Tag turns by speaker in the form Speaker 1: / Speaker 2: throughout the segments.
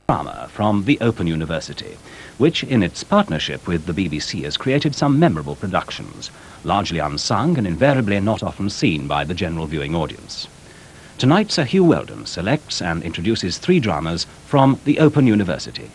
Speaker 1: Drama from the Open University, which in its partnership with the BBC has created some memorable productions, largely unsung and invariably not often seen by the general viewing audience. Tonight Sir Hugh Weldon selects and introduces 3 dramas from the Open University.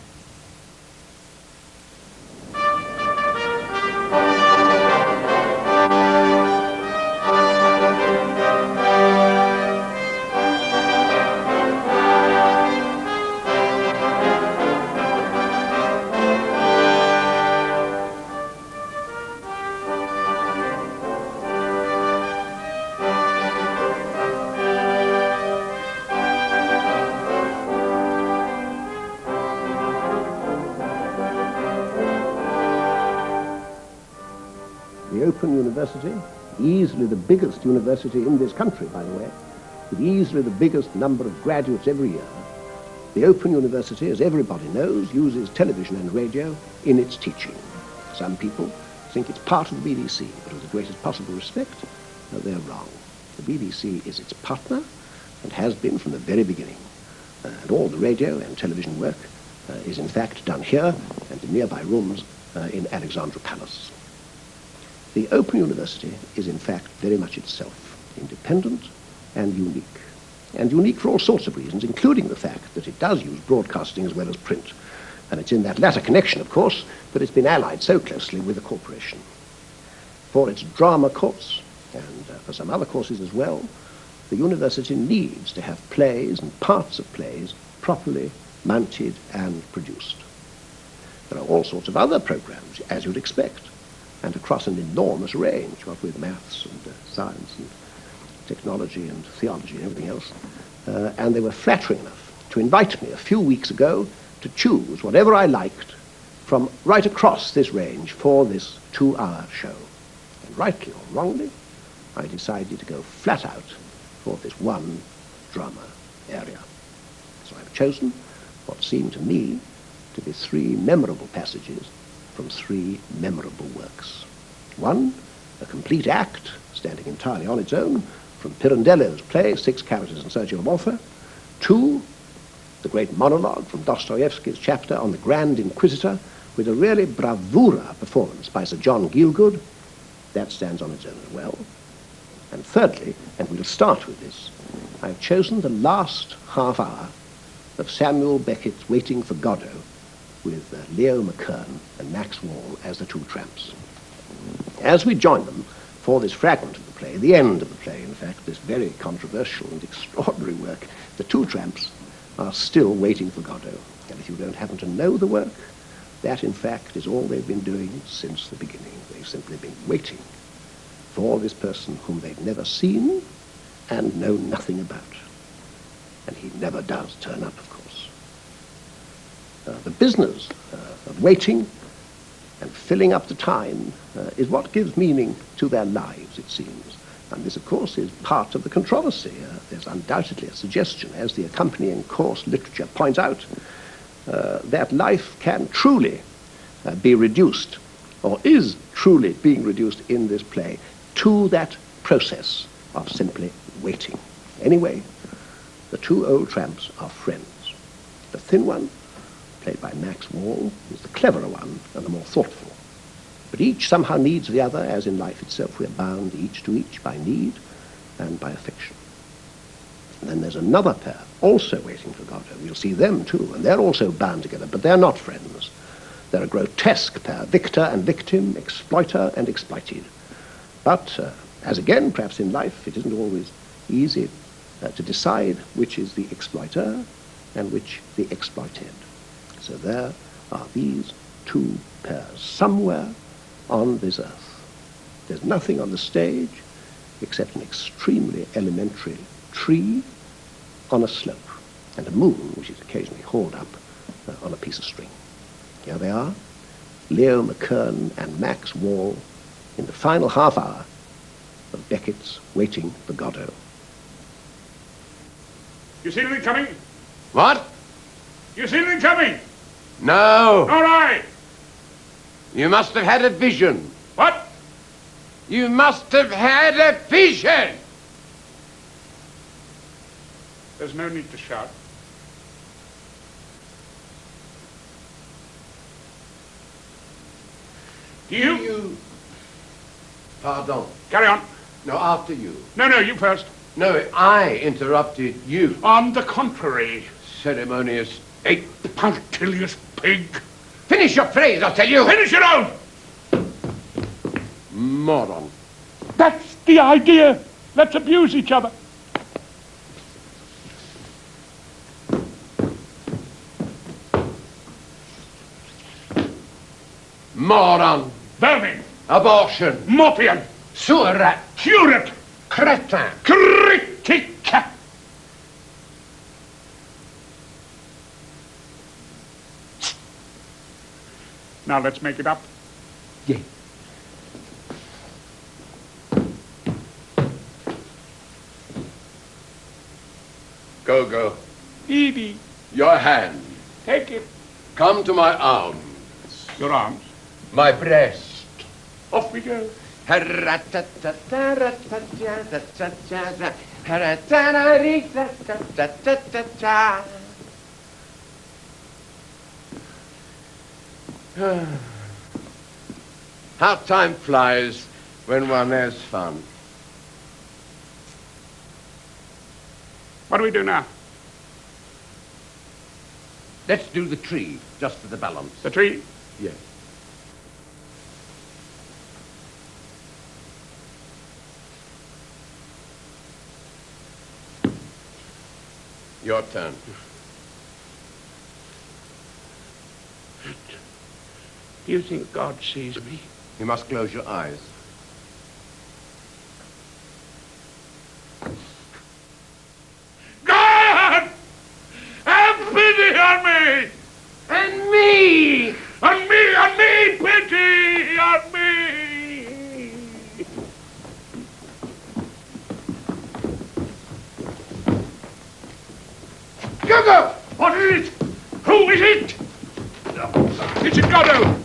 Speaker 2: The Open University, easily the biggest university in this country, by the way, with easily the biggest number of graduates every year. The Open University, as everybody knows, uses television and radio in its teaching. Some people think it's part of the BBC, but with the greatest possible respect, they're wrong. The BBC is its partner and has been from the very beginning. And all the radio and television work is in fact done here and in nearby rooms in Alexandra Palace. The Open University is in fact very much itself, independent and unique for all sorts of reasons, including the fact that it does use broadcasting as well as print. And it's in that latter connection, of course, that it's been allied so closely with the corporation. For its drama course, and for some other courses as well, the university needs to have plays and parts of plays properly mounted and produced. There are all sorts of other programs, as you'd expect, and across an enormous range, what with maths and science and technology and theology and everything else. And they were flattering enough to invite me a few weeks ago to choose whatever I liked from right across this range for this 2-hour show. And rightly or wrongly, I decided to go flat out for this one drama area. So I've chosen what seemed to me to be 3 memorable passages from 3 memorable works. One, a complete act, standing entirely on its own, from Pirandello's play, 6 Characters in Search of a Author. 2, the great monologue from Dostoevsky's chapter on the Grand Inquisitor, with a really bravura performance by Sir John Gielgud. That stands on its own as well. And thirdly, and we'll start with this, I've chosen the last half hour of Samuel Beckett's Waiting for Godot, with Leo McKern and Max Wall as the 2 tramps. As we join them for this fragment of the play, the end of the play, in fact, this very controversial and extraordinary work, the 2 tramps are still waiting for Godot. And if you don't happen to know the work, that in fact is all they've been doing since the beginning. They've simply been waiting for this person whom they've never seen and know nothing about. And he never does turn up, of course. The business of waiting and filling up the time is what gives meaning to their lives, it seems. And this, of course, is part of the controversy. There's undoubtedly a suggestion, as the accompanying course literature points out, that life can truly be reduced, or is truly being reduced in this play, to that process of simply waiting. Anyway, the 2 old tramps are friends. The thin one, played by Max Wall, is the cleverer one and the more thoughtful. But each somehow needs the other, as in life itself we are bound each to each by need and by affection. And then there's another pair, also waiting for Godot. You'll see them too, and they're also bound together, but they're not friends. They're a grotesque pair, victor and victim, exploiter and exploited. But, as again, perhaps in life, it isn't always easy to decide which is the exploiter and which the exploited. So there are these 2 pairs somewhere on this earth. There's nothing on the stage except an extremely elementary tree on a slope and a moon which is occasionally hauled up on a piece of string. Here they are, Leo McKern and Max Wall, in the final half hour of Beckett's Waiting for Godot.
Speaker 3: You see anything coming?
Speaker 4: What?
Speaker 3: You see anything coming?
Speaker 4: No.
Speaker 3: Nor I.
Speaker 4: You must have had a vision.
Speaker 3: What?
Speaker 4: You must have had a vision.
Speaker 3: There's no need to shout. You.
Speaker 4: Pardon.
Speaker 3: Carry on.
Speaker 4: No, after you.
Speaker 3: No, you first.
Speaker 4: No, I interrupted you.
Speaker 3: On the contrary.
Speaker 4: Ceremonious ape.
Speaker 3: Punctilious pig.
Speaker 4: Finish your phrase, I tell you.
Speaker 3: Finish your own.
Speaker 4: Moron.
Speaker 3: That's the idea. Let's abuse each other.
Speaker 4: Moron.
Speaker 3: Vermin.
Speaker 4: Abortion.
Speaker 3: Morpion.
Speaker 4: Sewer rat.
Speaker 3: Curate.
Speaker 4: Cretin.
Speaker 3: Critic. Now let's make it up.
Speaker 4: Yeah. Go.
Speaker 3: Edie,
Speaker 4: Your hand.
Speaker 3: take it.
Speaker 4: Come to my arms.
Speaker 3: Your arms.
Speaker 4: My breast.
Speaker 3: Off we go.
Speaker 4: How time flies when one has fun.
Speaker 3: What do we do now?
Speaker 4: Let's do the tree, just for the balance.
Speaker 3: The tree?
Speaker 4: Yes. Your turn.
Speaker 3: Do you think God sees me?
Speaker 4: You must close your eyes.
Speaker 3: God! Have pity on me!
Speaker 4: And me!
Speaker 3: On me! Pity on me!
Speaker 4: Godot!
Speaker 3: What is it? Who is it? Is it Godot?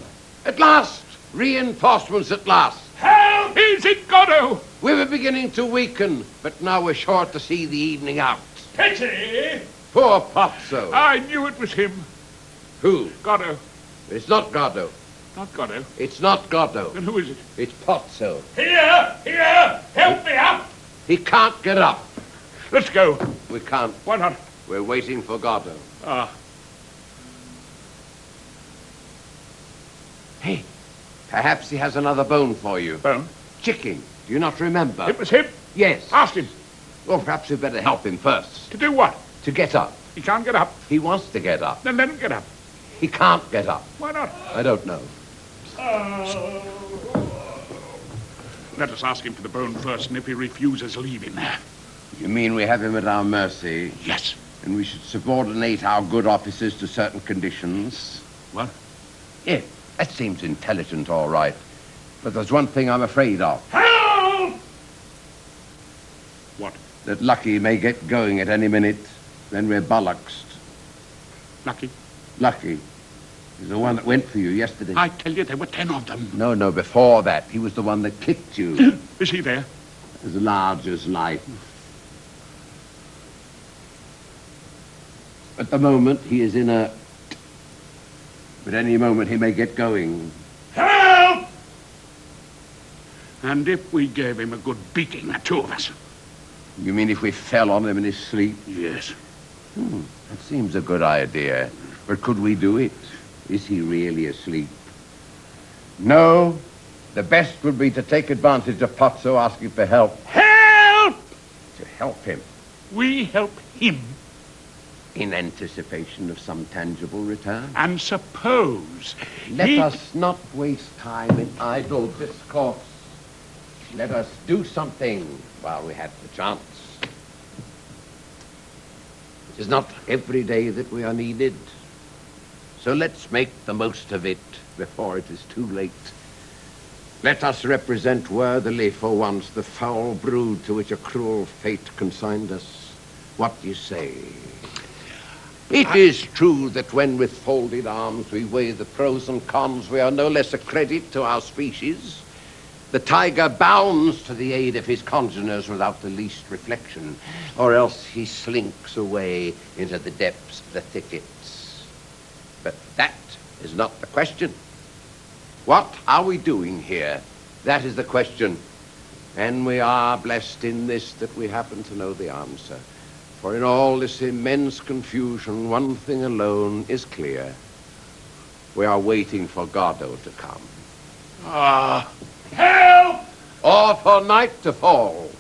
Speaker 4: At last! Reinforcements at last.
Speaker 3: Help! Is it Godot?
Speaker 4: We were beginning to weaken, but now we're sure to see the evening out.
Speaker 3: Pity!
Speaker 4: Poor Pozzo.
Speaker 3: I knew it was him.
Speaker 4: Who?
Speaker 3: Godot.
Speaker 4: It's not Godot.
Speaker 3: Not Godot.
Speaker 4: It's not Godot.
Speaker 3: Then who is it?
Speaker 4: It's Pozzo.
Speaker 3: Here! Help me up!
Speaker 4: He can't get up.
Speaker 3: Let's go.
Speaker 4: We can't.
Speaker 3: Why not?
Speaker 4: We're waiting for Godot.
Speaker 3: Ah.
Speaker 4: Hey, perhaps he has another bone for you.
Speaker 3: Bone?
Speaker 4: Chicken. Do you not remember?
Speaker 3: It was him.
Speaker 4: Yes.
Speaker 3: Ask him.
Speaker 4: Well, perhaps we'd better help him first.
Speaker 3: To do what?
Speaker 4: To get up.
Speaker 3: He can't get up.
Speaker 4: He wants to get up.
Speaker 3: Then let him get up.
Speaker 4: He can't get up.
Speaker 3: Why not?
Speaker 4: I don't know.
Speaker 3: Let us ask him for the bone first, and if he refuses, leave him there.
Speaker 4: You mean we have him at our mercy?
Speaker 3: Yes.
Speaker 4: And we should subordinate our good officers to certain conditions?
Speaker 3: What?
Speaker 4: Yeah, that seems intelligent, all right. But there's one thing I'm afraid of.
Speaker 3: Help! What?
Speaker 4: That Lucky may get going at any minute. Then we're bollocksed.
Speaker 3: Lucky?
Speaker 4: Lucky. He's the one that went for you yesterday.
Speaker 3: I tell you, there were 10 of them.
Speaker 4: No, before that. He was the one that kicked you.
Speaker 3: Is he there?
Speaker 4: As large as life. At the moment, he is inert. But any moment, he may get going.
Speaker 3: Help! And if we gave him a good beating, the two of us?
Speaker 4: You mean if we fell on him in his sleep?
Speaker 3: Yes.
Speaker 4: That seems a good idea. But could we do it? Is he really asleep? No. The best would be to take advantage of Pozzo asking for help.
Speaker 3: Help!
Speaker 4: To help him.
Speaker 3: We help him.
Speaker 4: In anticipation of some tangible return.
Speaker 3: And suppose
Speaker 4: Let us not waste time in idle discourse. Let us do something while we have the chance. It is not every day that we are needed. So let's make the most of it before it is too late. Let us represent worthily for once the foul brood to which a cruel fate consigned us. What do you say? It is true that when with folded arms we weigh the pros and cons, we are no less a credit to our species. The tiger bounds to the aid of his congeners without the least reflection, or else he slinks away into the depths of the thickets. But that is not the question. What are we doing here? That is the question. And we are blessed in this that we happen to know the answer. For in all this immense confusion, one thing alone is clear. We are waiting for Godot to come.
Speaker 3: Help!
Speaker 4: Or for night to fall.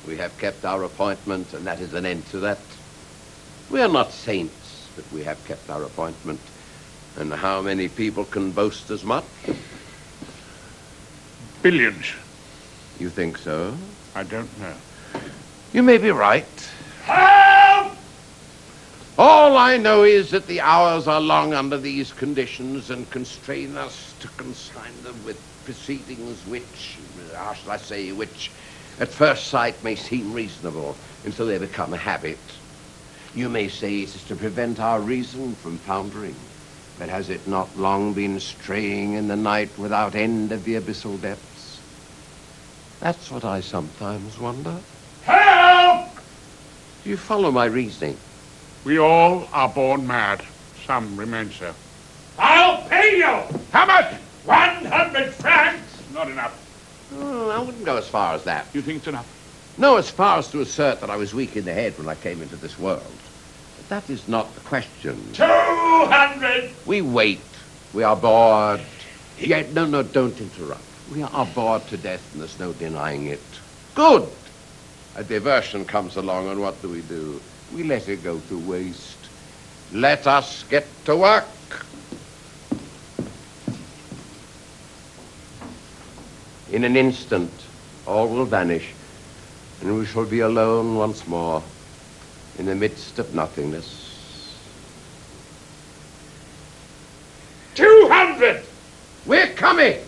Speaker 4: We have kept our appointment, and that is an end to that. We are not saints, but we have kept our appointment. And how many people can boast as much?
Speaker 3: Billions.
Speaker 4: You think so?
Speaker 3: I don't know.
Speaker 4: You may be right.
Speaker 3: Help!
Speaker 4: All I know is that the hours are long under these conditions and constrain us to consign them with proceedings which, how shall I say, which at first sight may seem reasonable until they become a habit. You may say it is to prevent our reason from foundering, but has it not long been straying in the night without end of the abyssal depths? That's what I sometimes wonder.
Speaker 3: Help!
Speaker 4: Do you follow my reasoning?
Speaker 3: We all are born mad. Some remain so. I'll pay you! How much? 100 francs! Not enough.
Speaker 4: Oh, I wouldn't go as far as that.
Speaker 3: You think it's enough?
Speaker 4: No, as far as to assert that I was weak in the head when I came into this world. But that is not the question.
Speaker 3: 200!
Speaker 4: We wait. We are bored. Yet, no, don't interrupt. We are bored to death, and there's no denying it. Good! A diversion comes along, and what do? We let it go to waste. Let us get to work. In an instant, all will vanish, and we shall be alone once more in the midst of nothingness.
Speaker 3: 200!
Speaker 4: We're coming!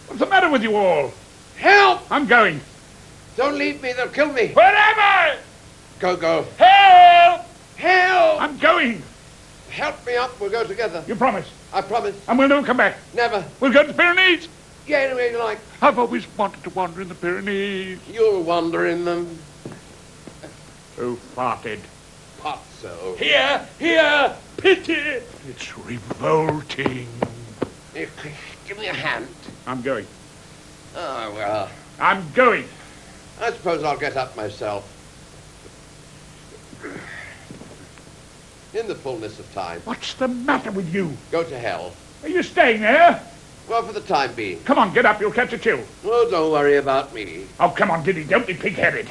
Speaker 3: What's the matter with you all?
Speaker 4: Help!
Speaker 3: I'm going.
Speaker 4: Don't leave me, they'll kill me.
Speaker 3: Where am I?
Speaker 4: Go.
Speaker 3: Help!
Speaker 4: Help!
Speaker 3: I'm going.
Speaker 4: Help me up, we'll go together.
Speaker 3: You promise?
Speaker 4: I promise.
Speaker 3: And we'll never come back.
Speaker 4: Never.
Speaker 3: We'll go to the Pyrenees.
Speaker 4: Yeah, anyway you like.
Speaker 3: I've always wanted to wander in the Pyrenees.
Speaker 4: You'll wander in them.
Speaker 3: Who farted?
Speaker 4: Pozzo.
Speaker 3: Here, pity. It's revolting.
Speaker 4: Give me a hand.
Speaker 3: I'm going.
Speaker 4: Oh, well,
Speaker 3: I'm going.
Speaker 4: I suppose I'll get up myself. In the fullness of time.
Speaker 3: What's the matter with you?
Speaker 4: Go to hell.
Speaker 3: Are you staying there?
Speaker 4: Well, for the time being.
Speaker 3: Come on, get up. You'll catch a chill.
Speaker 4: Oh, don't worry about me.
Speaker 3: Oh, come on, Giddy. Don't be pig-headed.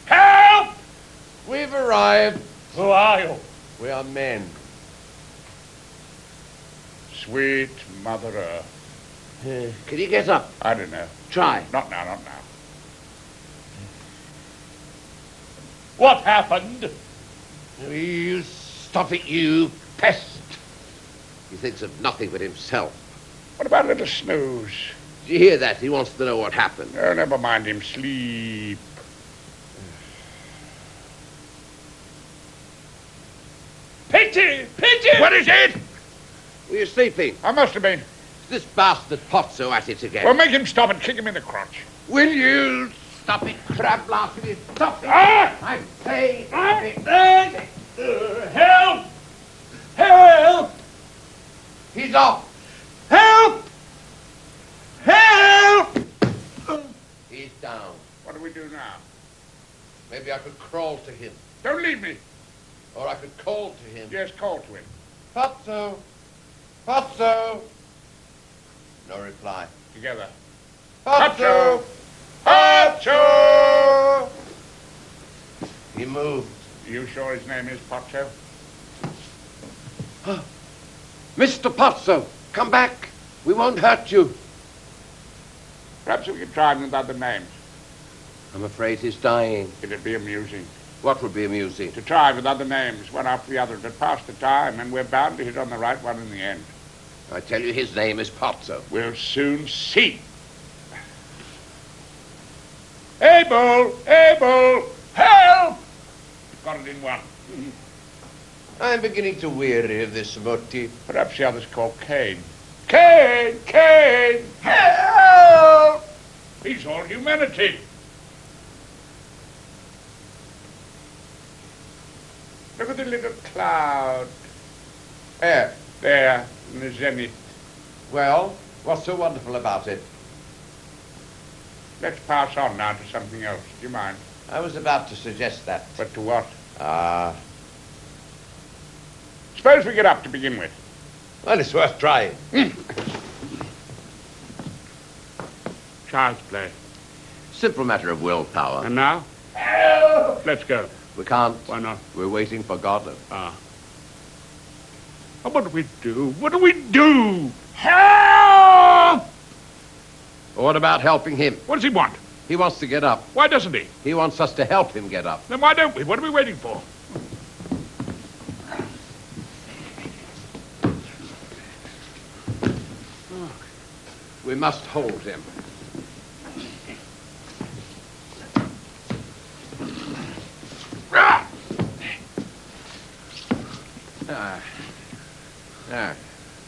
Speaker 3: Help!
Speaker 4: We've arrived.
Speaker 3: Who are you?
Speaker 4: We are men.
Speaker 3: Sweet Mother Earth.
Speaker 4: Can you get up?
Speaker 3: I don't know.
Speaker 4: Try.
Speaker 3: Not now. What happened?
Speaker 4: You stop it, you pest. He thinks of nothing but himself.
Speaker 3: What about little Snooze?
Speaker 4: Did you hear that? He wants to know what happened.
Speaker 3: Oh, never mind him. Sleep. Pity! What is it?
Speaker 4: Were you sleeping?
Speaker 3: I must have been.
Speaker 4: This bastard Pozzo at it again.
Speaker 3: Well, make him stop and kick him in the crotch.
Speaker 4: Will you stop it, crab laughing? Stop it! I say, stop it.
Speaker 3: Help! Help!
Speaker 4: He's off.
Speaker 3: Help! Help!
Speaker 4: He's down.
Speaker 3: What do we do now?
Speaker 4: Maybe I could crawl to him.
Speaker 3: Don't leave me.
Speaker 4: Or I could call to him.
Speaker 3: Yes, call to him.
Speaker 4: Pozzo! Pozzo! No reply.
Speaker 3: Together.
Speaker 4: Pozzo!
Speaker 3: Pozzo!
Speaker 4: He moved.
Speaker 3: Are you sure his name is Pozzo?
Speaker 4: Mr. Pozzo, come back. We won't hurt you.
Speaker 3: Perhaps we could try him with other names.
Speaker 4: I'm afraid he's dying.
Speaker 3: It'd be amusing.
Speaker 4: What would be amusing?
Speaker 3: To try with other names, one after the other, to pass the time, and we're bound to hit on the right one in the end.
Speaker 4: I tell you, his name is Pozzo.
Speaker 3: We'll soon see. Abel! Help! Got found in one.
Speaker 4: I'm beginning to weary of this motif.
Speaker 3: Perhaps the others call Cain. Cain! Cain! Help! He's all humanity. Look at the little cloud. There, in the zenith.
Speaker 4: Well, what's so wonderful about it?
Speaker 3: Let's pass on now to something else. Do you mind?
Speaker 4: I was about to suggest that.
Speaker 3: But to what?
Speaker 4: Suppose
Speaker 3: we get up to begin with.
Speaker 4: Well, it's worth trying.
Speaker 3: Child's play.
Speaker 4: Simple matter of willpower.
Speaker 3: And now? Let's go.
Speaker 4: We can't.
Speaker 3: Why not?
Speaker 4: We're waiting for Godot.
Speaker 3: Oh, what do we do? What do we do? Help!
Speaker 4: What about helping him?
Speaker 3: What does he want?
Speaker 4: He wants to get up.
Speaker 3: Why doesn't he?
Speaker 4: He wants us to help him get up.
Speaker 3: Then why don't we? What are we waiting for?
Speaker 4: We must hold him.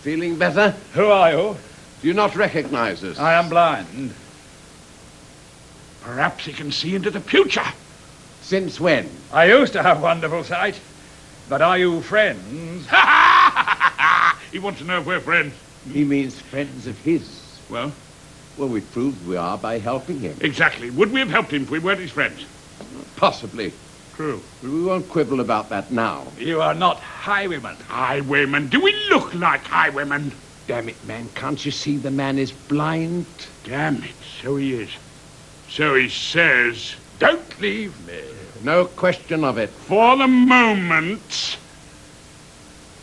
Speaker 4: Feeling better?
Speaker 5: Who are you?
Speaker 4: Do you not recognize us?
Speaker 5: I am blind.
Speaker 3: Perhaps he can see into the future.
Speaker 4: Since when?
Speaker 5: I used to have wonderful sight. But are you friends?
Speaker 3: He wants to know if we're friends.
Speaker 4: He means friends of his.
Speaker 3: Well?
Speaker 4: Well, we proved we are by helping him.
Speaker 3: Exactly. Would we have helped him if we weren't his friends?
Speaker 4: Possibly.
Speaker 3: True.
Speaker 4: But we won't quibble about that now.
Speaker 5: You are not highwaymen.
Speaker 3: Highwaymen? Do we look like highwaymen?
Speaker 4: Damn it, man. Can't you see the man is blind?
Speaker 3: Damn it. So he is. So he says.
Speaker 5: Don't leave me.
Speaker 4: No question of it.
Speaker 3: For the moment.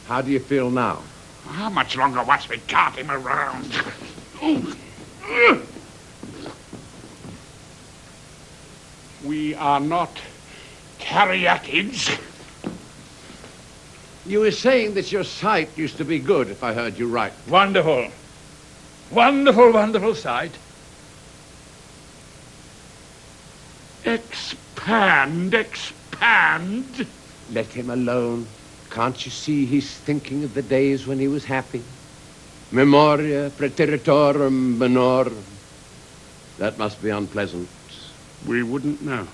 Speaker 4: How do you feel now?
Speaker 3: How much longer must we cart him around? We are not caryatids.
Speaker 4: You were saying that your sight used to be good, if I heard you right.
Speaker 5: Wonderful. Wonderful, wonderful sight.
Speaker 3: Expand, expand.
Speaker 4: Let him alone. Can't you see he's thinking of the days when he was happy? Memoria praeteritorum menor. That must be unpleasant.
Speaker 3: We wouldn't know.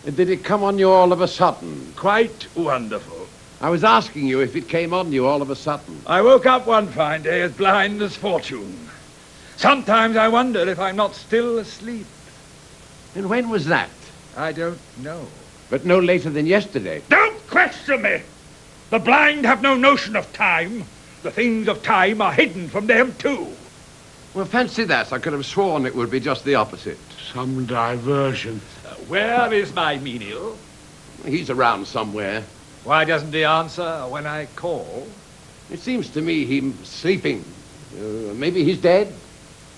Speaker 4: Did it come on you all of a sudden?
Speaker 5: Quite wonderful.
Speaker 4: I was asking you if it came on you all of a sudden.
Speaker 5: I woke up one fine day as blind as fortune. Sometimes I wonder if I'm not still asleep.
Speaker 4: And when was that?
Speaker 5: I don't know.
Speaker 4: But no later than yesterday.
Speaker 5: Don't question me! The blind have no notion of time. The things of time are hidden from them too.
Speaker 4: Well, fancy that. I could have sworn it would be just the opposite.
Speaker 3: Some diversion.
Speaker 5: Where is my menial?
Speaker 4: He's around somewhere.
Speaker 5: Why doesn't he answer when I call?
Speaker 4: It seems to me he's sleeping. Maybe he's dead.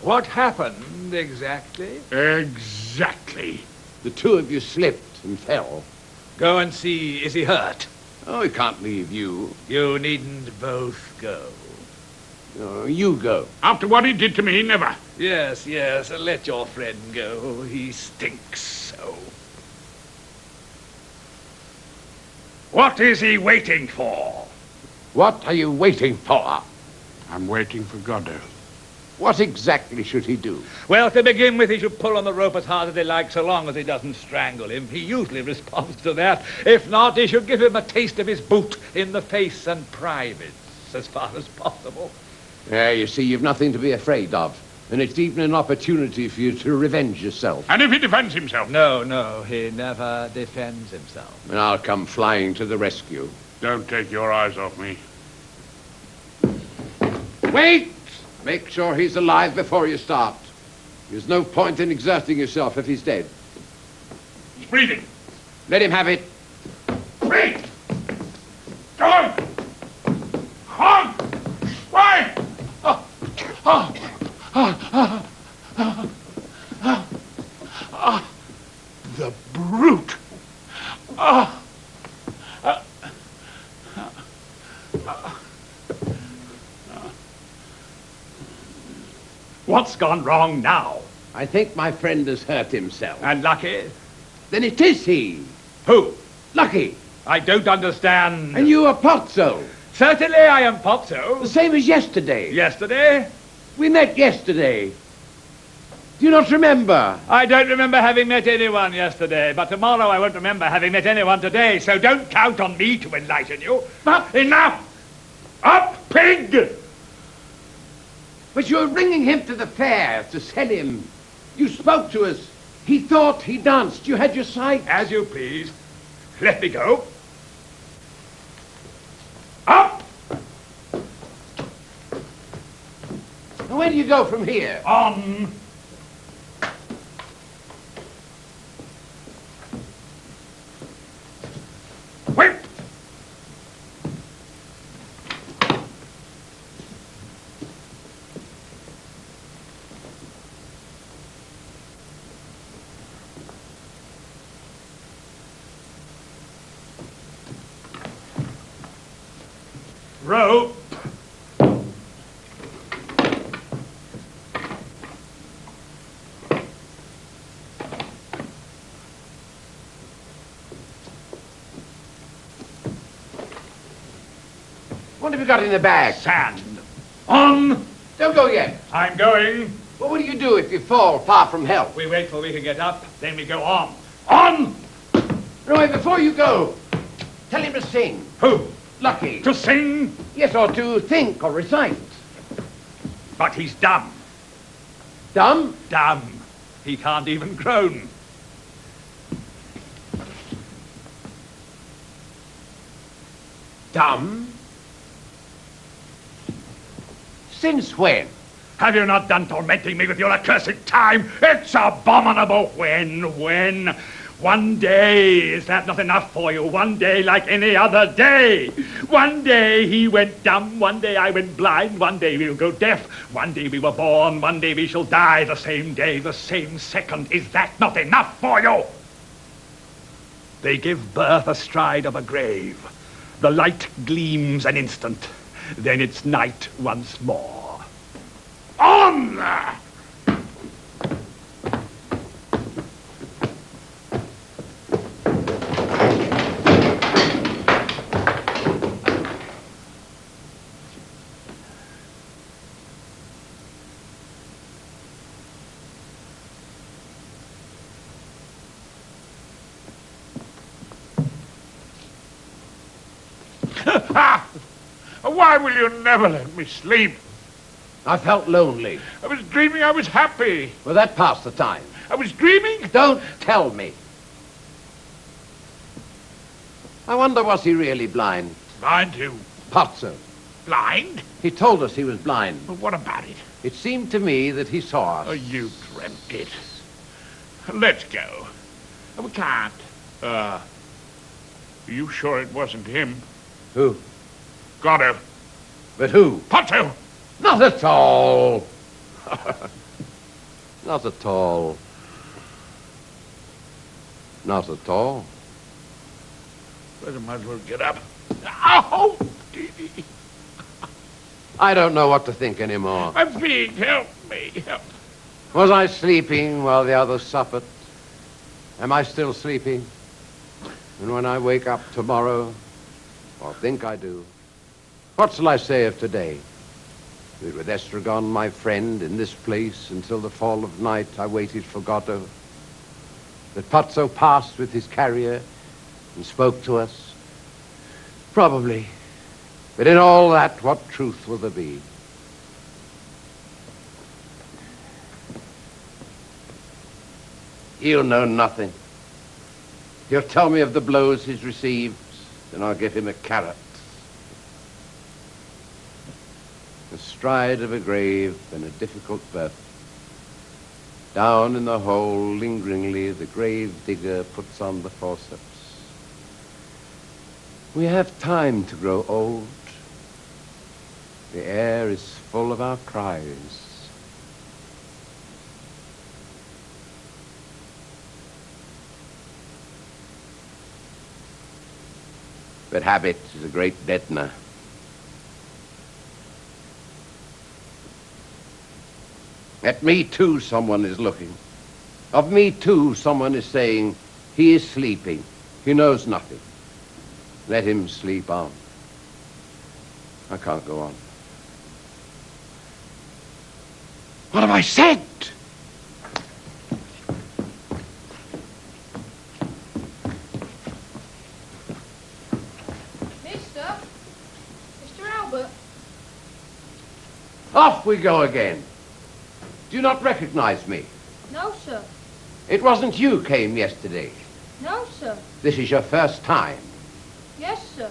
Speaker 5: What happened exactly?
Speaker 3: Exactly.
Speaker 4: The two of you slipped and fell.
Speaker 5: Go and see, is he hurt?
Speaker 4: Oh, he can't leave you.
Speaker 5: You needn't both go.
Speaker 4: No, you go.
Speaker 3: After what he did to me, never.
Speaker 5: Yes, yes, let your friend go. He stinks so. What is he waiting for?
Speaker 4: What are you waiting for?
Speaker 3: I'm waiting for Godot.
Speaker 4: What exactly should he do?
Speaker 5: Well, to begin with, he should pull on the rope as hard as he likes, so long as he doesn't strangle him. He usually responds to that. If not, he should give him a taste of his boot in the face and privates, as far as possible.
Speaker 4: You see, you've nothing to be afraid of. And it's even an opportunity for you to revenge yourself.
Speaker 3: And if he defends himself?
Speaker 5: No, he never defends himself.
Speaker 4: And I'll come flying to the rescue.
Speaker 3: Don't take your eyes off me.
Speaker 4: Wait! Make sure he's alive before you start. There's no point in exerting yourself if he's dead.
Speaker 3: He's breathing.
Speaker 4: Let him have it.
Speaker 3: Breathe! Go! On! Why? The brute!
Speaker 5: What's gone wrong now?
Speaker 4: I think my friend has hurt himself.
Speaker 5: And Lucky?
Speaker 4: Then it is he.
Speaker 5: Who?
Speaker 4: Lucky.
Speaker 5: I don't understand.
Speaker 4: And you are Pozzo.
Speaker 5: Certainly I am Pozzo.
Speaker 4: The same as yesterday.
Speaker 5: Yesterday?
Speaker 4: We met yesterday. Do you not remember?
Speaker 5: I don't remember having met anyone yesterday, but tomorrow I won't remember having met anyone today, so don't count on me to enlighten you.
Speaker 3: Enough! Up, pig!
Speaker 4: But you were bringing him to the fair to sell him. You spoke to us. He thought he danced. You had your sight.
Speaker 5: As you please. Let me go.
Speaker 3: Up!
Speaker 4: And where do you go from here?
Speaker 5: On.
Speaker 3: Whip!
Speaker 5: Rope.
Speaker 4: What have you got in the bag?
Speaker 5: Sand. On.
Speaker 4: Don't go yet.
Speaker 5: I'm going.
Speaker 4: What will you do if you fall far from help?
Speaker 5: We wait till we can get up, then we go on. On!
Speaker 4: Roy, before you go, tell him to sing.
Speaker 5: Who?
Speaker 4: Lucky.
Speaker 5: To sing?
Speaker 4: Yes, or to think or recite.
Speaker 5: But he's dumb.
Speaker 4: Dumb?
Speaker 5: Dumb. He can't even groan.
Speaker 4: Dumb? Since when?
Speaker 5: Have you not done tormenting me with your accursed time? It's abominable. When? One day, is that not enough for you? One day like any other day. One day he went dumb, one day I went blind, one day we'll go deaf, one day we were born, one day we shall die the same day, the same second. Is that not enough for you? They give birth astride of a grave. The light gleams an instant, then it's night once more. On!
Speaker 3: Why will you never let me sleep?
Speaker 4: I felt lonely.
Speaker 3: I was dreaming I was happy.
Speaker 4: Well, that passed the time.
Speaker 3: I was dreaming.
Speaker 4: Don't tell me. I wonder, was he really blind?
Speaker 3: Blind who?
Speaker 4: Pozzo.
Speaker 3: Blind?
Speaker 4: He told us he was blind.
Speaker 3: But what about it?
Speaker 4: It seemed to me that he saw us.
Speaker 3: Oh, you dreamt it. Let's go. We can't. Are you sure it wasn't him?
Speaker 4: Who?
Speaker 3: Godot.
Speaker 4: But who?
Speaker 3: Pozzo!
Speaker 4: Not at all. Not at all. Not at all.
Speaker 3: Well, I might as well get up. Oh!
Speaker 4: I don't know what to think anymore.
Speaker 3: My feet, help me, help.
Speaker 4: Was I sleeping while the others suffered? Am I still sleeping? And when I wake up tomorrow, or think I do, what shall I say of today? That with Estragon, my friend, in this place until the fall of night I waited for Godot. That Pozzo passed with his carrier and spoke to us. Probably. But in all that, what truth will there be? He'll know nothing. He'll tell me of the blows he's received, and I'll give him a carrot. Astride of a grave and a difficult birth. Down in the hole, lingeringly, the grave digger puts on the forceps. We have time to grow old. The air is full of our cries. But habit is a great deadener. At me, too, someone is looking. Of me, too, someone is saying, He is sleeping. He knows nothing. Let him sleep on. I can't go on. What have I said?
Speaker 6: Mr. Albert.
Speaker 4: Off we go again. Do you not recognize me?
Speaker 6: No, sir.
Speaker 4: It wasn't you came yesterday.
Speaker 6: No, sir.
Speaker 4: This is your first time.
Speaker 6: Yes, sir.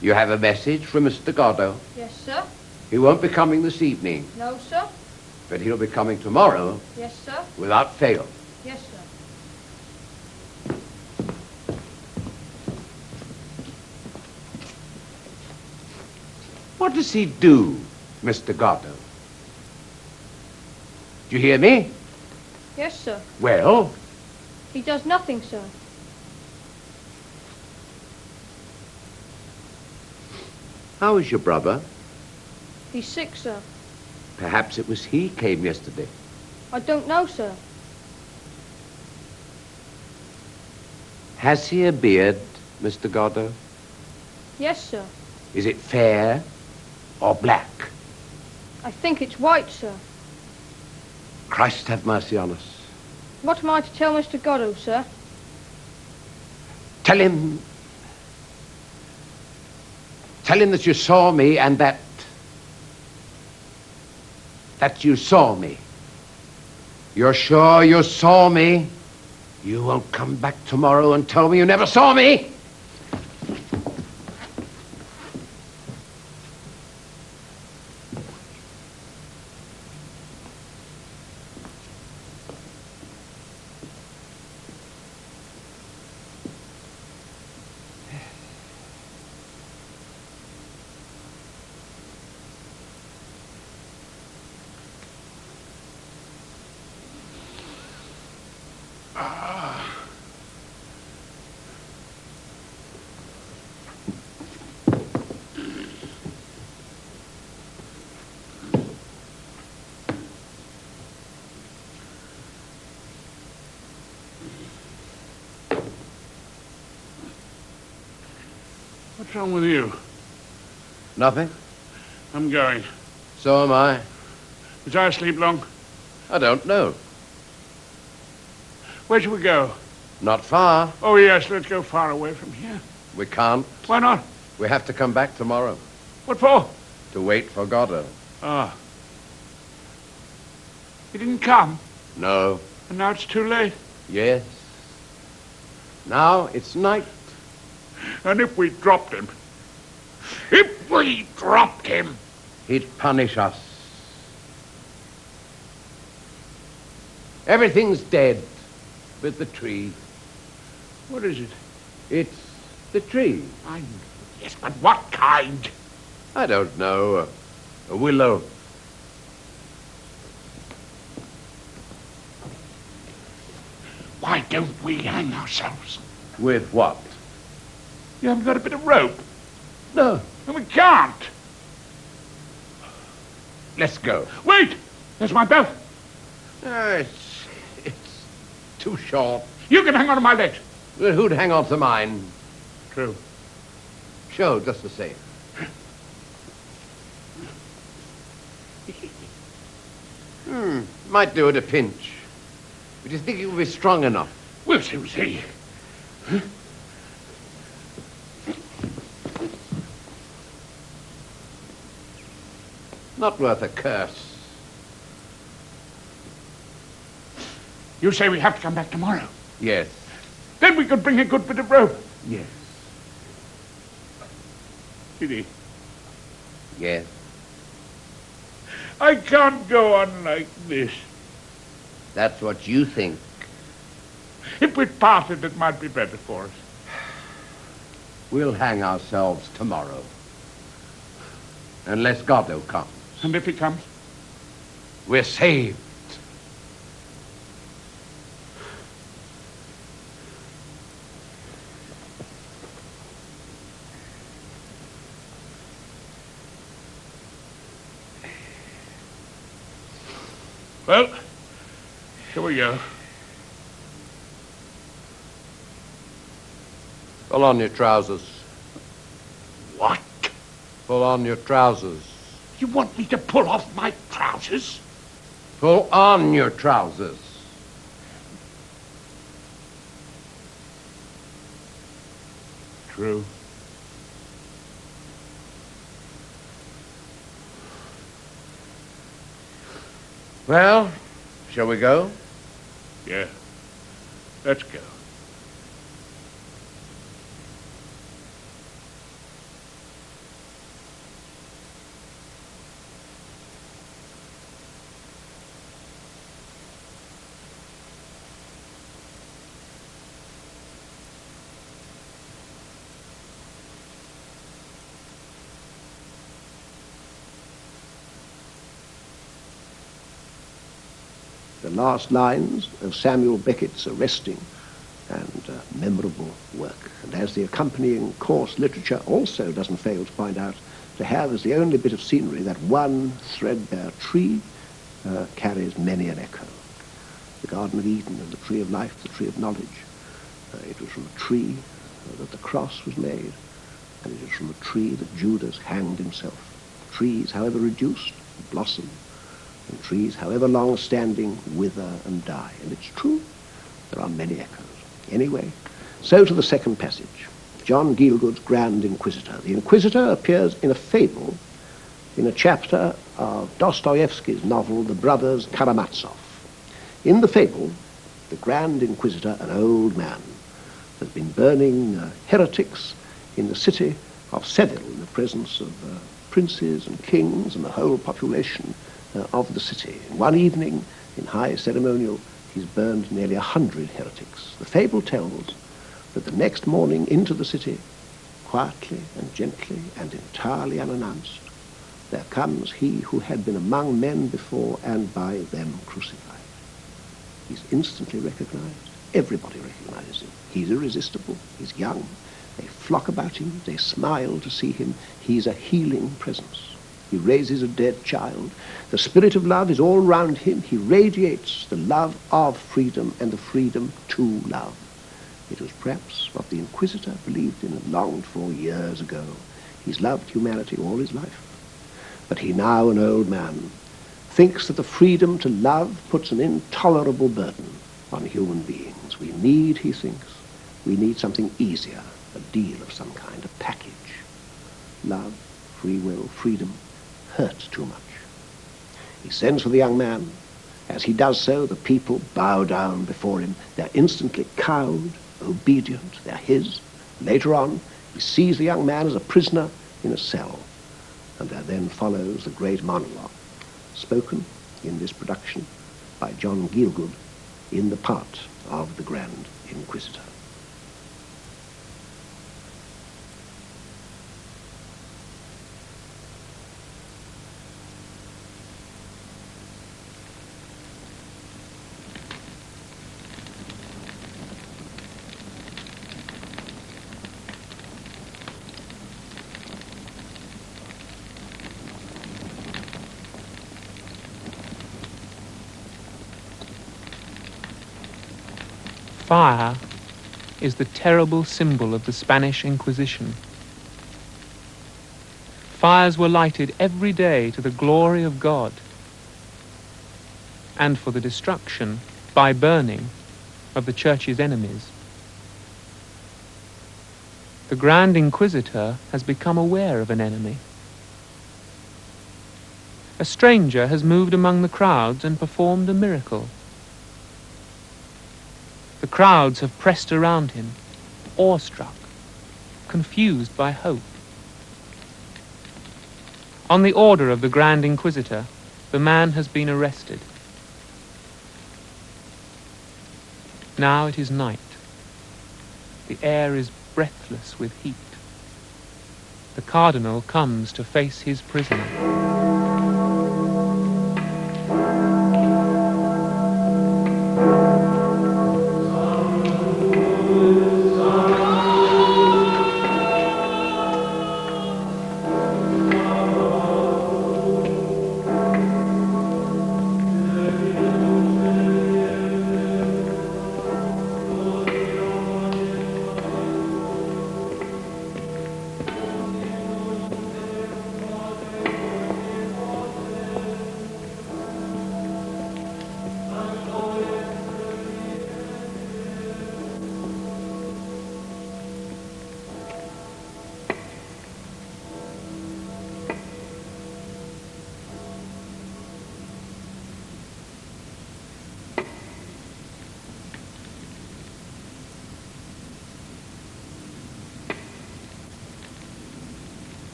Speaker 4: You have a message from Mr. Godot.
Speaker 6: Yes, sir.
Speaker 4: He won't be coming this evening,
Speaker 6: No, sir.
Speaker 4: but he'll be coming tomorrow
Speaker 6: Yes, sir.
Speaker 4: without fail.
Speaker 6: Yes, sir.
Speaker 4: What does he do, Mr. Godot? Do you hear me?
Speaker 6: Yes, sir.
Speaker 4: Well,
Speaker 6: He does nothing, sir.
Speaker 4: how is your brother?
Speaker 6: He's sick, sir.
Speaker 4: Perhaps it was he came yesterday.
Speaker 6: I don't know, sir.
Speaker 4: Has he a beard, Mr. Godot?
Speaker 6: Yes, sir.
Speaker 4: Is it fair or black?
Speaker 6: I think it's white, sir.
Speaker 4: Christ have mercy on us.
Speaker 6: What am I to tell Mr. Godot, sir?
Speaker 4: Tell him that you saw me and that you saw me. You're sure you saw me? You won't come back tomorrow and tell me you never saw me?
Speaker 3: What's wrong with you?
Speaker 4: Nothing.
Speaker 3: I'm going.
Speaker 4: So am I.
Speaker 3: Was I asleep long?
Speaker 4: I don't know.
Speaker 3: Where shall we go?
Speaker 4: Not far.
Speaker 3: Oh, yes, let's go far away from here.
Speaker 4: We can't.
Speaker 3: Why not?
Speaker 4: We have to come back tomorrow
Speaker 3: What for?
Speaker 4: to wait for Godot.
Speaker 3: Ah. He didn't come,
Speaker 4: No.
Speaker 3: and now it's too late.
Speaker 4: Yes. Now it's night.
Speaker 3: And if we dropped him,
Speaker 4: He'd punish us. Everything's dead but the tree.
Speaker 3: what is it?
Speaker 4: It's the tree.
Speaker 3: Yes, but what kind?
Speaker 4: I don't know. A willow.
Speaker 3: Why don't we hang ourselves?
Speaker 4: With what?
Speaker 3: You haven't got a bit of rope?
Speaker 4: No.
Speaker 3: And we can't.
Speaker 4: Let's go.
Speaker 3: Wait! There's my belt.
Speaker 4: It's too short.
Speaker 3: You can hang on to my legs.
Speaker 4: Well, who'd hang on to mine?
Speaker 3: True.
Speaker 4: Show just the same. Might do at a pinch. But do you think it will be strong enough?
Speaker 3: We'll soon see.
Speaker 4: Not worth a curse.
Speaker 3: You say we have to come back tomorrow.
Speaker 4: Yes.
Speaker 3: Then we could bring a good bit of rope.
Speaker 4: Yes.
Speaker 3: Did
Speaker 4: Yes.
Speaker 3: I can't go on like this.
Speaker 4: That's what you think.
Speaker 3: If we parted, it might be better for us.
Speaker 4: We'll hang ourselves tomorrow. Unless Godot comes.
Speaker 3: And if he comes?
Speaker 4: We're saved.
Speaker 3: Well, here we go.
Speaker 4: Pull on your trousers.
Speaker 3: What?
Speaker 4: Pull on your trousers.
Speaker 3: You want me to pull off my trousers?
Speaker 4: Pull on your trousers.
Speaker 3: True.
Speaker 4: Well, shall we go?
Speaker 3: Yeah. Let's go.
Speaker 2: The last lines of Samuel Beckett's arresting and memorable work. And as the accompanying coarse literature also doesn't fail to point out, to have as the only bit of scenery that one threadbare tree carries many an echo. The Garden of Eden and the tree of life, the tree of knowledge. It was from a tree that the cross was made, and it is from a tree that Judas hanged himself. Trees, however reduced, blossom, and trees, however long-standing, wither and die. And it's true, there are many echoes. Anyway, so to the second passage. John Gielgud's Grand Inquisitor. The Inquisitor appears in a fable in a chapter of Dostoevsky's novel, The Brothers Karamazov. In the fable, the Grand Inquisitor, an old man, has been burning heretics in the city of Seville in the presence of princes and kings and the whole population of the city. And one evening, in high ceremonial, he's burned nearly 100 heretics. The fable tells that the next morning into the city, quietly and gently and entirely unannounced, there comes he who had been among men before and by them crucified. He's instantly recognized. Everybody recognizes him. He's irresistible. He's young. They flock about him. They smile to see him. He's a healing presence. He raises a dead child. The spirit of love is all round him. He radiates the love of freedom and the freedom to love. It was perhaps what the Inquisitor believed in and longed for years ago. He's loved humanity all his life. But he, now an old man, thinks that the freedom to love puts an intolerable burden on human beings. We need, he thinks, we need something easier, a deal of some kind, a package. Love, free will, freedom hurts too much. He sends for the young man. As he does so, the people bow down before him. They're instantly cowed, obedient, they're his. Later on, he sees the young man as a prisoner in a cell. And there then follows the great monologue, spoken in this production by John Gielgud in the part of the Grand Inquisitor.
Speaker 7: Fire is the terrible symbol of the Spanish Inquisition. Fires were lighted every day to the glory of God and for the destruction, by burning, of the Church's enemies. The Grand Inquisitor has become aware of an enemy. A stranger has moved among the crowds and performed a miracle. The crowds have pressed around him, awestruck, confused by hope. On the order of the Grand Inquisitor, the man has been arrested. Now it is night. The air is breathless with heat. The cardinal comes to face his prisoner.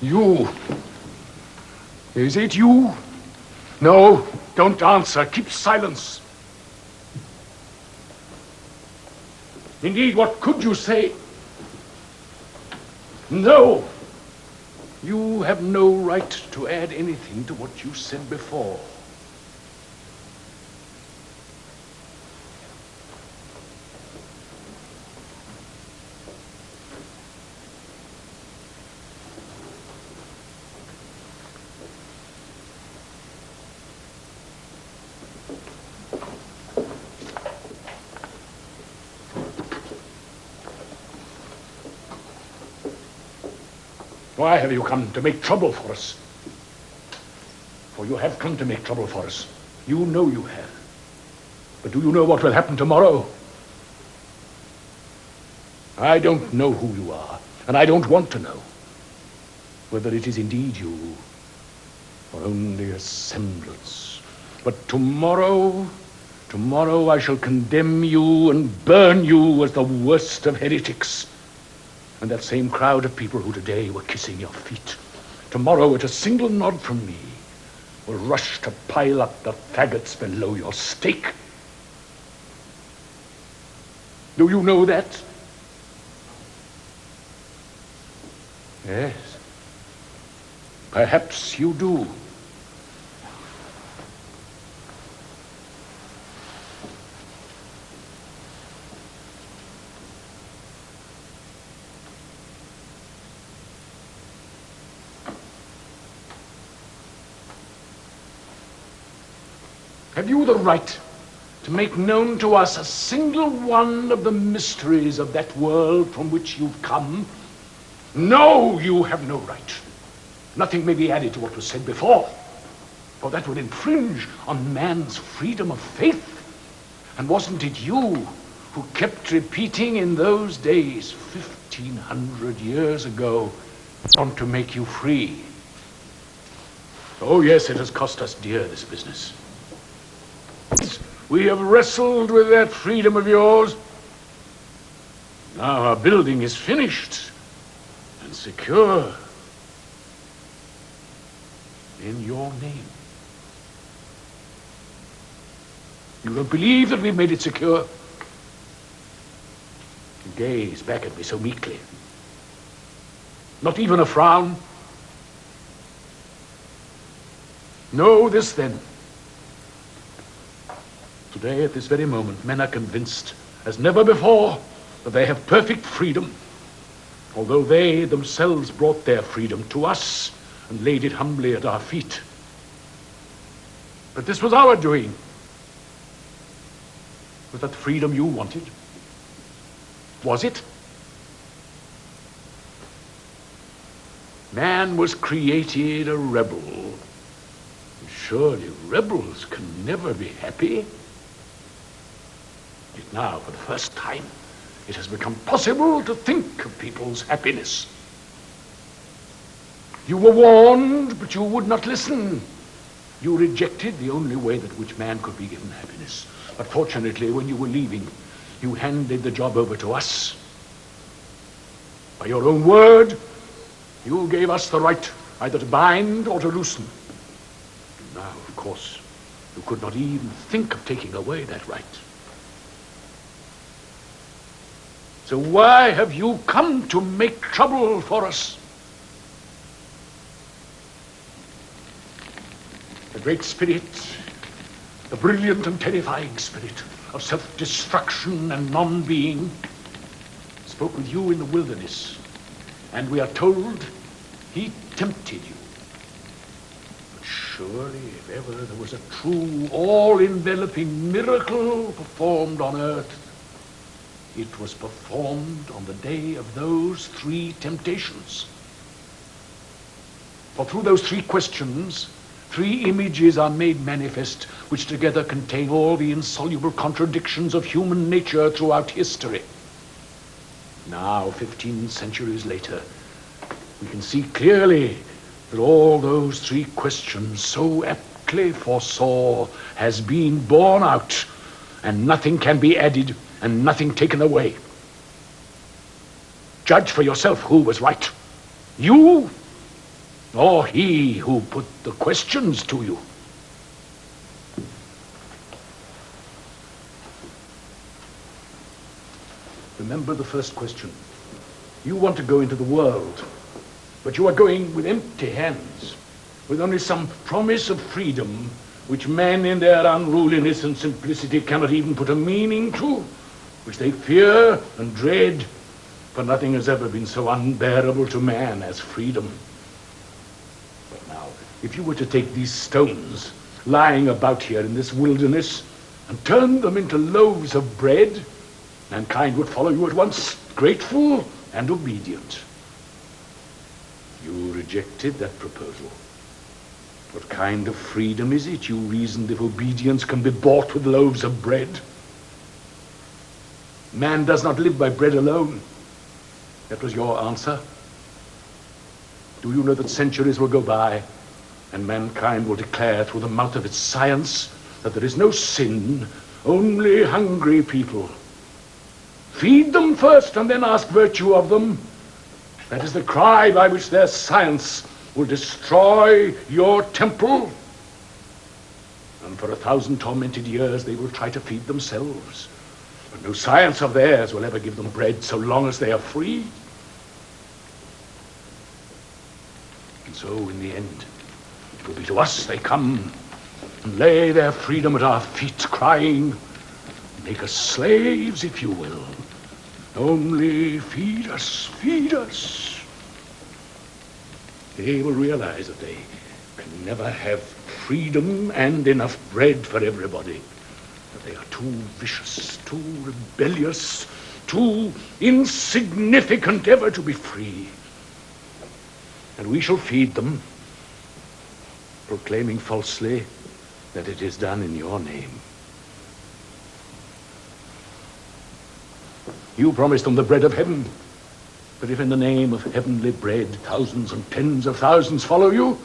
Speaker 3: You. Is it you? No, don't answer. Keep silence. Indeed, what could you say? No. You have no right to add anything to what you said before. Why have you come to make trouble for us? For you have come to make trouble for us. You know you have. But do you know what will happen tomorrow? I don't know who you are, and I don't want to know whether it is indeed you or only a semblance. But tomorrow I shall condemn you and burn you as the worst of heretics. And that same crowd of people who today were kissing your feet, tomorrow at a single nod from me, will rush to pile up the faggots below your stake. Do you know that? Yes. Perhaps you do. Have you the right to make known to us a single one of the mysteries of that world from which you've come? No, you have no right. Nothing may be added to what was said before, for that would infringe on man's freedom of faith. And wasn't it you who kept repeating in those days, 1,500 years ago, want to make you free? Oh yes, it has cost us dear, this business. We have wrestled with that freedom of yours. Now our building is finished and secure in your name. You don't believe that we've made it secure? You gaze back at me so meekly. Not even a frown. Know this then. Today, at this very moment, men are convinced, as never before, that they have perfect freedom, although they themselves brought their freedom to us and laid it humbly at our feet. But this was our doing. Was that freedom you wanted? Was it? Man was created a rebel. And surely rebels can never be happy. Yet now, for the first time, it has become possible to think of people's happiness. You were warned, but you would not listen. You rejected the only way that which man could be given happiness. But fortunately, when you were leaving, you handed the job over to us. By your own word, you gave us the right either to bind or to loosen. And now, of course, you could not even think of taking away that right. So why have you come to make trouble for us? The great spirit, the brilliant and terrifying spirit of self-destruction and non-being, spoke with you in the wilderness, and we are told he tempted you. But surely, if ever there was a true, all-enveloping miracle performed on earth, it was performed on the day of those three temptations. For through those three questions, three images are made manifest, which together contain all the insoluble contradictions of human nature throughout history. Now, 15 centuries later, we can see clearly that all those three questions so aptly foresaw has been borne out, and nothing can be added and nothing taken away. Judge for yourself who was right, you nor he who put the questions to you. Remember the first question. You want to go into the world, but you are going with empty hands, with only some promise of freedom, which men in their unruliness and simplicity cannot even put a meaning to, which they fear and dread, for nothing has ever been so unbearable to man as freedom. But now, if you were to take these stones lying about here in this wilderness and turn them into loaves of bread, mankind would follow you at once, grateful and obedient. You rejected that proposal. What kind of freedom is it, you reasoned, if obedience can be bought with loaves of bread? Man does not live by bread alone. That was your answer. Do you know that centuries will go by and mankind will declare through the mouth of its science that there is no sin, only hungry people? Feed them first and then ask virtue of them. That is the cry by which their science will destroy your temple. And for 1,000 tormented years they will try to feed themselves. But no science of theirs will ever give them bread so long as they are free. And so in the end, it will be to us they come and lay their freedom at our feet, crying, make us slaves if you will. Only feed us, feed us. They will realize that they can never have freedom and enough bread for everybody. That they are too vicious, too rebellious, too insignificant ever to be free. And we shall feed them, proclaiming falsely that it is done in your name. You promised them the bread of heaven. But if in the name of heavenly bread thousands and tens of thousands follow you,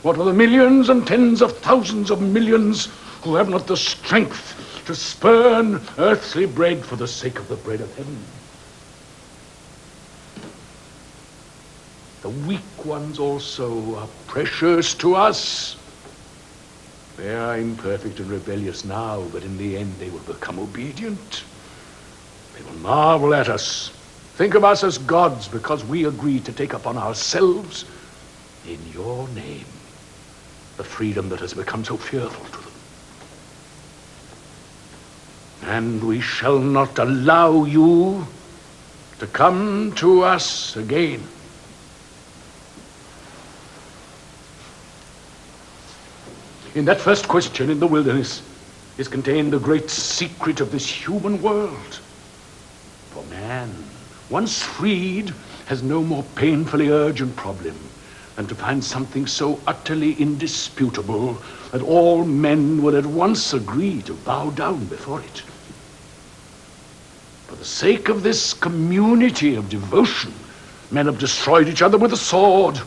Speaker 3: what of the millions and tens of thousands of millions who have not the strength to spurn earthly bread for the sake of the bread of heaven? The weak ones also are precious to us. They are imperfect and rebellious now, but in the end they will become obedient. They will marvel at us, think of us as gods because we agreed to take upon ourselves, in your name, the freedom that has become so fearful to them. And we shall not allow you to come to us again. In that first question in the wilderness is contained the great secret of this human world. For man, once freed, has no more painfully urgent problem than to find something so utterly indisputable that all men would at once agree to bow down before it. For the sake of this community of devotion, men have destroyed each other with the sword.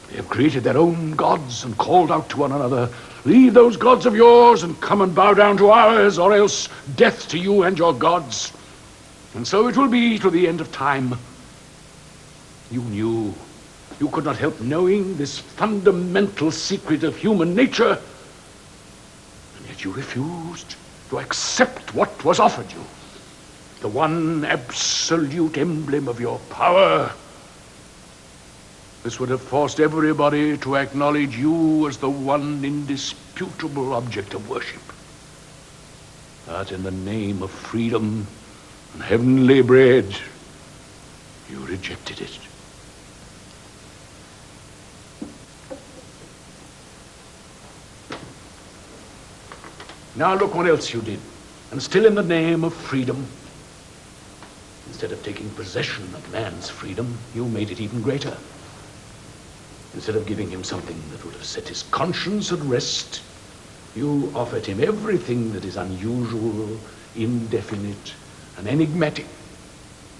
Speaker 3: They have created their own gods and called out to one another, leave those gods of yours and come and bow down to ours, or else death to you and your gods. And so it will be to the end of time. You knew. You could not help knowing this fundamental secret of human nature. And yet you refused to accept what was offered you. The one absolute emblem of your power. This would have forced everybody to acknowledge you as the one indisputable object of worship. But in the name of freedom and heavenly bread, you rejected it. Now look what else you did. And still in the name of freedom, instead of taking possession of man's freedom, you made it even greater. Instead of giving him something that would have set his conscience at rest, you offered him everything that is unusual, indefinite, and enigmatic.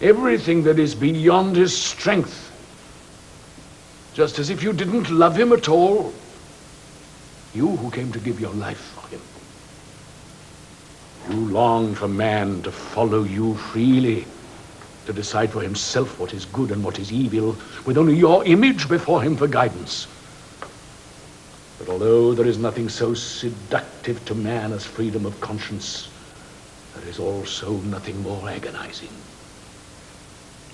Speaker 3: Everything that is beyond his strength. Just as if you didn't love him at all. You who came to give your life for him. You longed for man to follow you freely. to decide for himself what is good and what is evil, with only your image before him for guidance. But although there is nothing so seductive to man as freedom of conscience, there is also nothing more agonizing.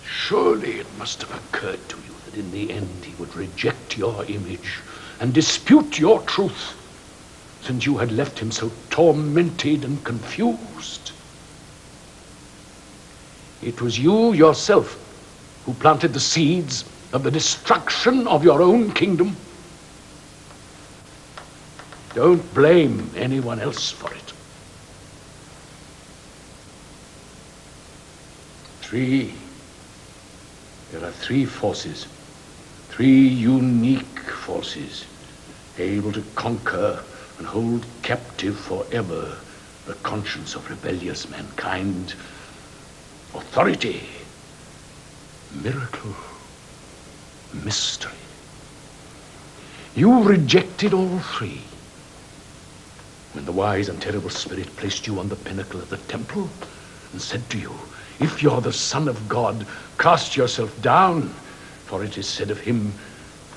Speaker 3: Surely it must have occurred to you that in the end he would reject your image and dispute your truth, since you had left him so tormented and confused. It was you yourself who planted the seeds of the destruction of your own kingdom. Don't blame anyone else for it. There are three forces, three unique forces, able to conquer and hold captive forever the conscience of rebellious mankind: authority, miracle, mystery. You rejected all three when the wise and terrible spirit placed you on the pinnacle of the temple and said to you, "If you're the Son of God, cast yourself down, for it is said of him,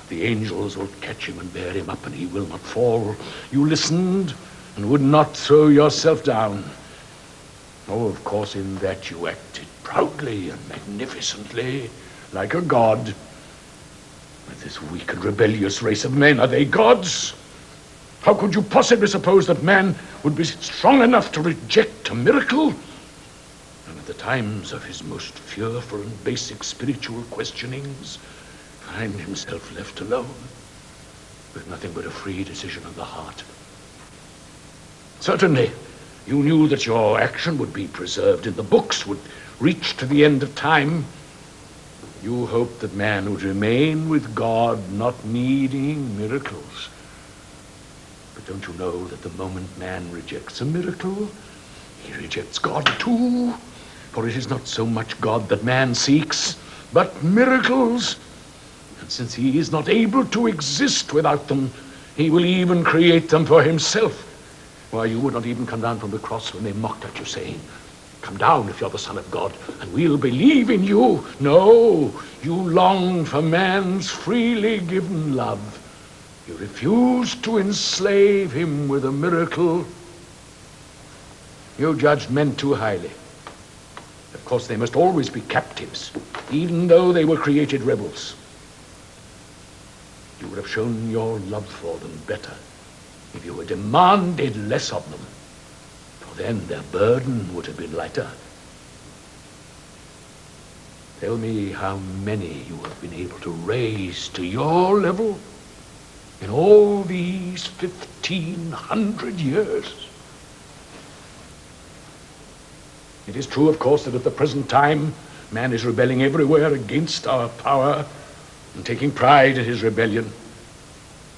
Speaker 3: the angels will catch him and bear him up, and he will not fall." You listened and would not throw yourself down. Oh, of course, in that you acted proudly and magnificently, like a god. But this weak and rebellious race of men, are they gods? How could you possibly suppose that man would be strong enough to reject a miracle? And at the times of his most fearful and basic spiritual questionings, find himself left alone, with nothing but a free decision of the heart. Certainly, you knew that your action would be preserved in the books, would reach to the end of time. You hoped that man would remain with God, not needing miracles. But don't you know that the moment man rejects a miracle, he rejects God too? For it is not so much God that man seeks, but miracles. And since he is not able to exist without them, he will even create them for himself. Why, you would not even come down from the cross when they mocked at you, saying, "Come down if you're the Son of God, and we'll believe in you." No, you longed for man's freely given love. You refused to enslave him with a miracle. You judged men too highly. Of course, they must always be captives, even though they were created rebels. You would have shown your love for them better if you had demanded less of them, for then their burden would have been lighter. Tell me how many you have been able to raise to your level in all these 1,500 years. It is true, of course, that at the present time, man is rebelling everywhere against our power and taking pride in his rebellion.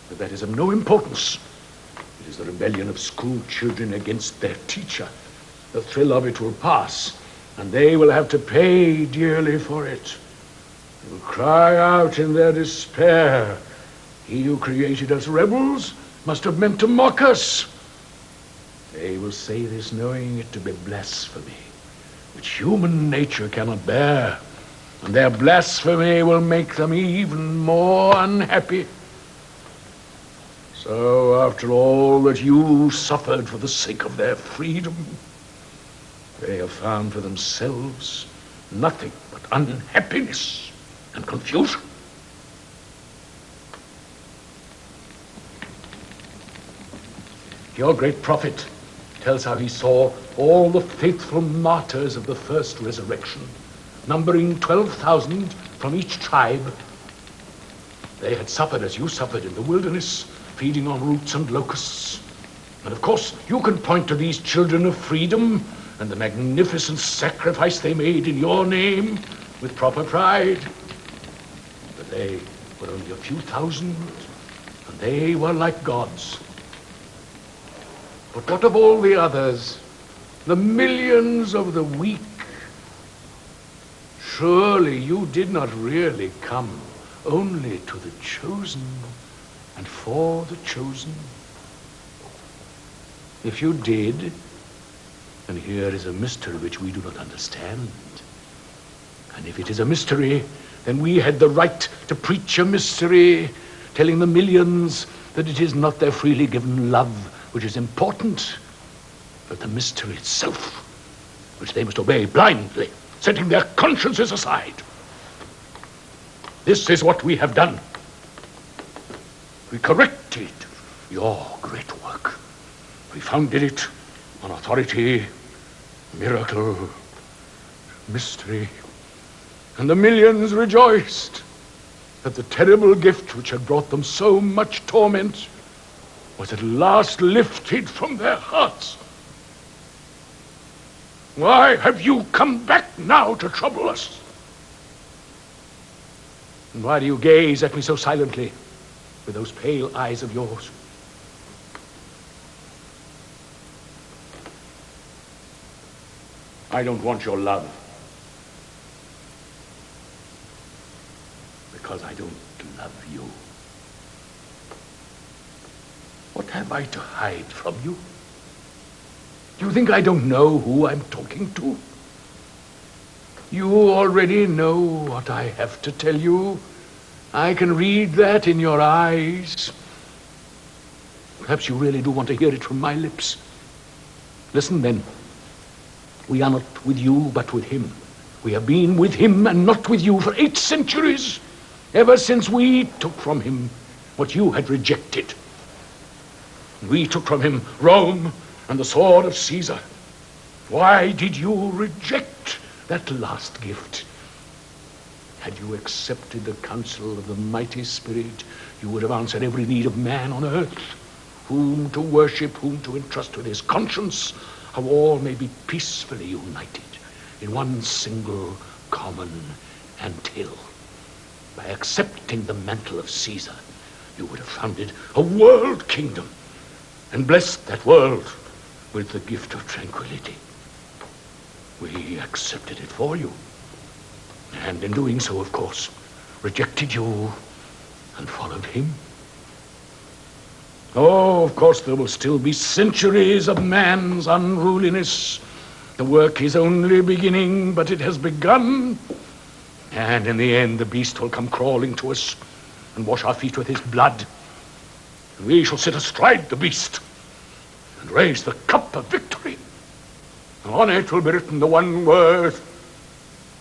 Speaker 3: But that is of no importance. It is the rebellion of school children against their teacher. The thrill of it will pass, and they will have to pay dearly for it. They will cry out in their despair, "He who created us rebels must have meant to mock us." They will say this knowing it to be blasphemy, which human nature cannot bear, and their blasphemy will make them even more unhappy. So, after all that you suffered for the sake of their freedom, they have found for themselves nothing but unhappiness and confusion. Your great prophet tells how he saw all the faithful martyrs of the first resurrection, numbering 12,000 from each tribe. They had suffered as you suffered in the wilderness, feeding on roots and locusts. And of course, you can point to these children of freedom and the magnificent sacrifice they made in your name with proper pride. But they were only a few thousand, and they were like gods. But what of all the others, the millions of the weak? Surely you did not really come only to the chosen and for the chosen. If you did, and here is a mystery which we do not understand, And if it is a mystery, then we had the right to preach a mystery, telling the millions that it is not their freely given love which is important, but the mystery itself, which they must obey blindly, setting their consciences aside. This is what we have done. We corrected your great work. We founded it on authority, miracle, mystery. And the millions rejoiced that the terrible gift which had brought them so much torment was at last lifted from their hearts. Why have you come back now to trouble us? And why do you gaze at me so silently with those pale eyes of yours? I don't want your love, because I don't love you. What have I to hide from you? Do you think I don't know who I'm talking to? You already know what I have to tell you. I can read that in your eyes. Perhaps you really do want to hear it from my lips. Listen then. We are not with you, but with him. We have been with him and not with you for 8 centuries, ever since we took from him what you had rejected. We took from him Rome and the sword of Caesar. Why did you reject that last gift? Had you accepted the counsel of the mighty Spirit, you would have answered every need of man on earth, whom to worship, whom to entrust with his conscience, how all may be peacefully united in one single common entail. By accepting the mantle of Caesar, you would have founded a world kingdom and blessed that world with the gift of tranquility. We accepted it for you, and in doing so, of course, rejected you and followed him. Oh, of course, there will still be centuries of man's unruliness. The work is only beginning, but it has begun. And in the end, the beast will come crawling to us and wash our feet with his blood. And we shall sit astride the beast and raise the cup of victory. And on it will be written the one word,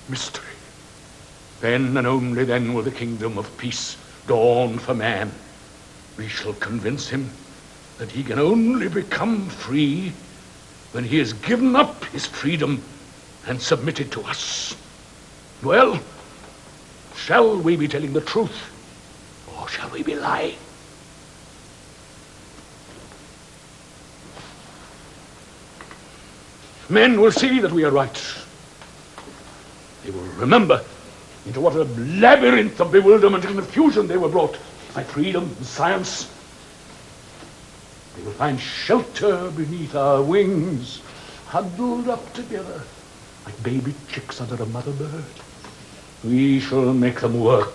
Speaker 3: mystery. Then and only then will the kingdom of peace dawn for man. We shall convince him that he can only become free when he has given up his freedom and submitted to us. Well, shall we be telling the truth, or shall we be lying? Men will see that we are right. They will remember into what a labyrinth of bewilderment and confusion they were brought by freedom and science. They will find shelter beneath our wings, huddled up together like baby chicks under a mother bird. We shall make them work,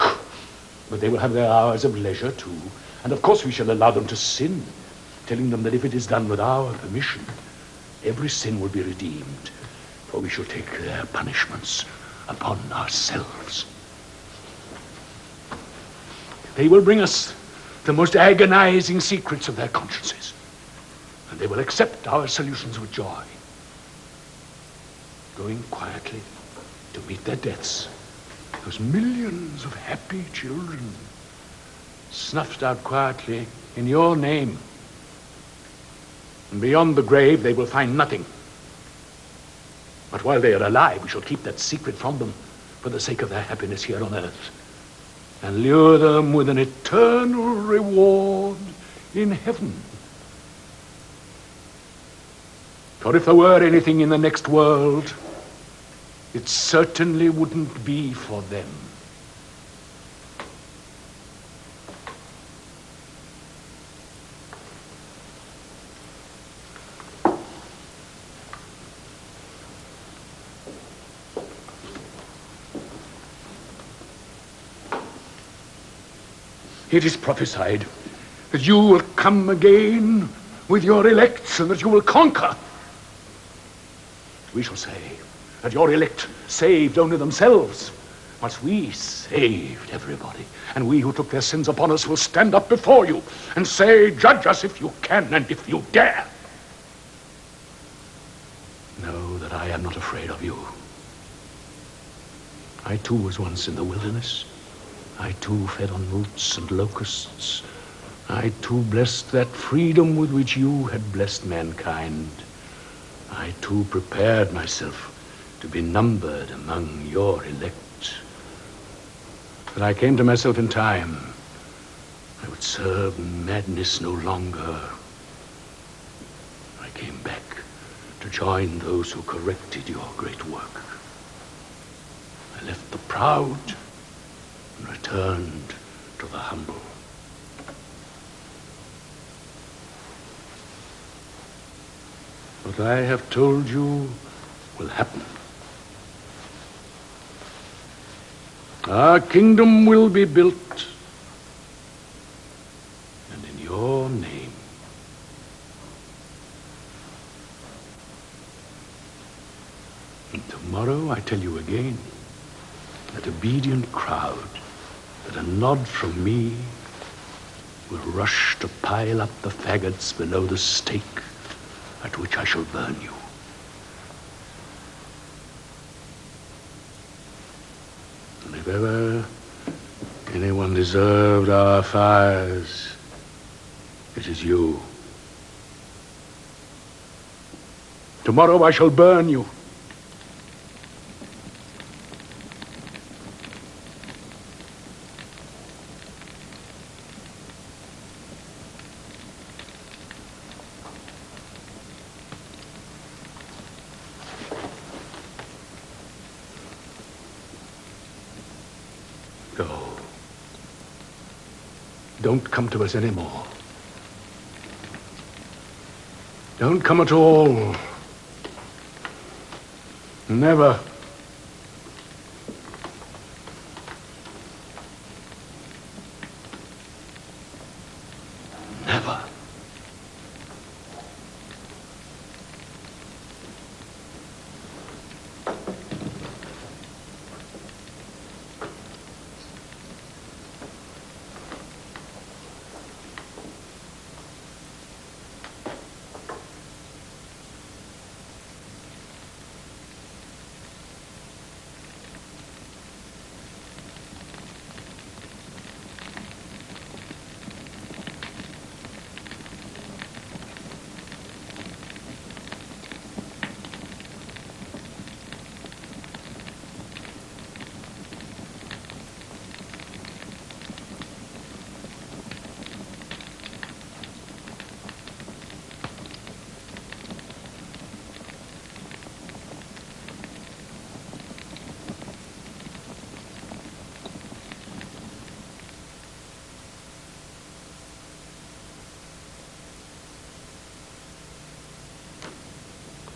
Speaker 3: but they will have their hours of leisure too. And of course we shall allow them to sin, telling them that if it is done with our permission, every sin will be redeemed, for we shall take their punishments upon ourselves. They will bring us the most agonizing secrets of their consciences, and they will accept our solutions with joy, going quietly to meet their deaths. Those millions of happy children snuffed out quietly in your name. And beyond the grave, they will find nothing. But while they are alive, we shall keep that secret from them for the sake of their happiness here on earth, and lure them with an eternal reward in heaven. For if there were anything in the next world, it certainly wouldn't be for them. It is prophesied that you will come again with your elect and that you will conquer. We shall say, and your elect saved only themselves. But we saved everybody, and we who took their sins upon us will stand up before you and say, judge us if you can and if you dare. Know that I am not afraid of you. I too was once in the wilderness. I too fed on roots and locusts. I too blessed that freedom with which you had blessed mankind. I too prepared myself to be numbered among your elect. But I came to myself in time. I would serve madness no longer. I came back to join those who corrected your great work. I left the proud and returned to the humble. What I have told you will happen. Our kingdom will be built, and in your name. And tomorrow I tell you again, that obedient crowd, at a nod from me, will rush to pile up the faggots below the stake at which I shall burn you. And if ever anyone deserved our fires, it is you. Tomorrow I shall burn you. Go. Don't come to us anymore. Don't come at all. Never. Never.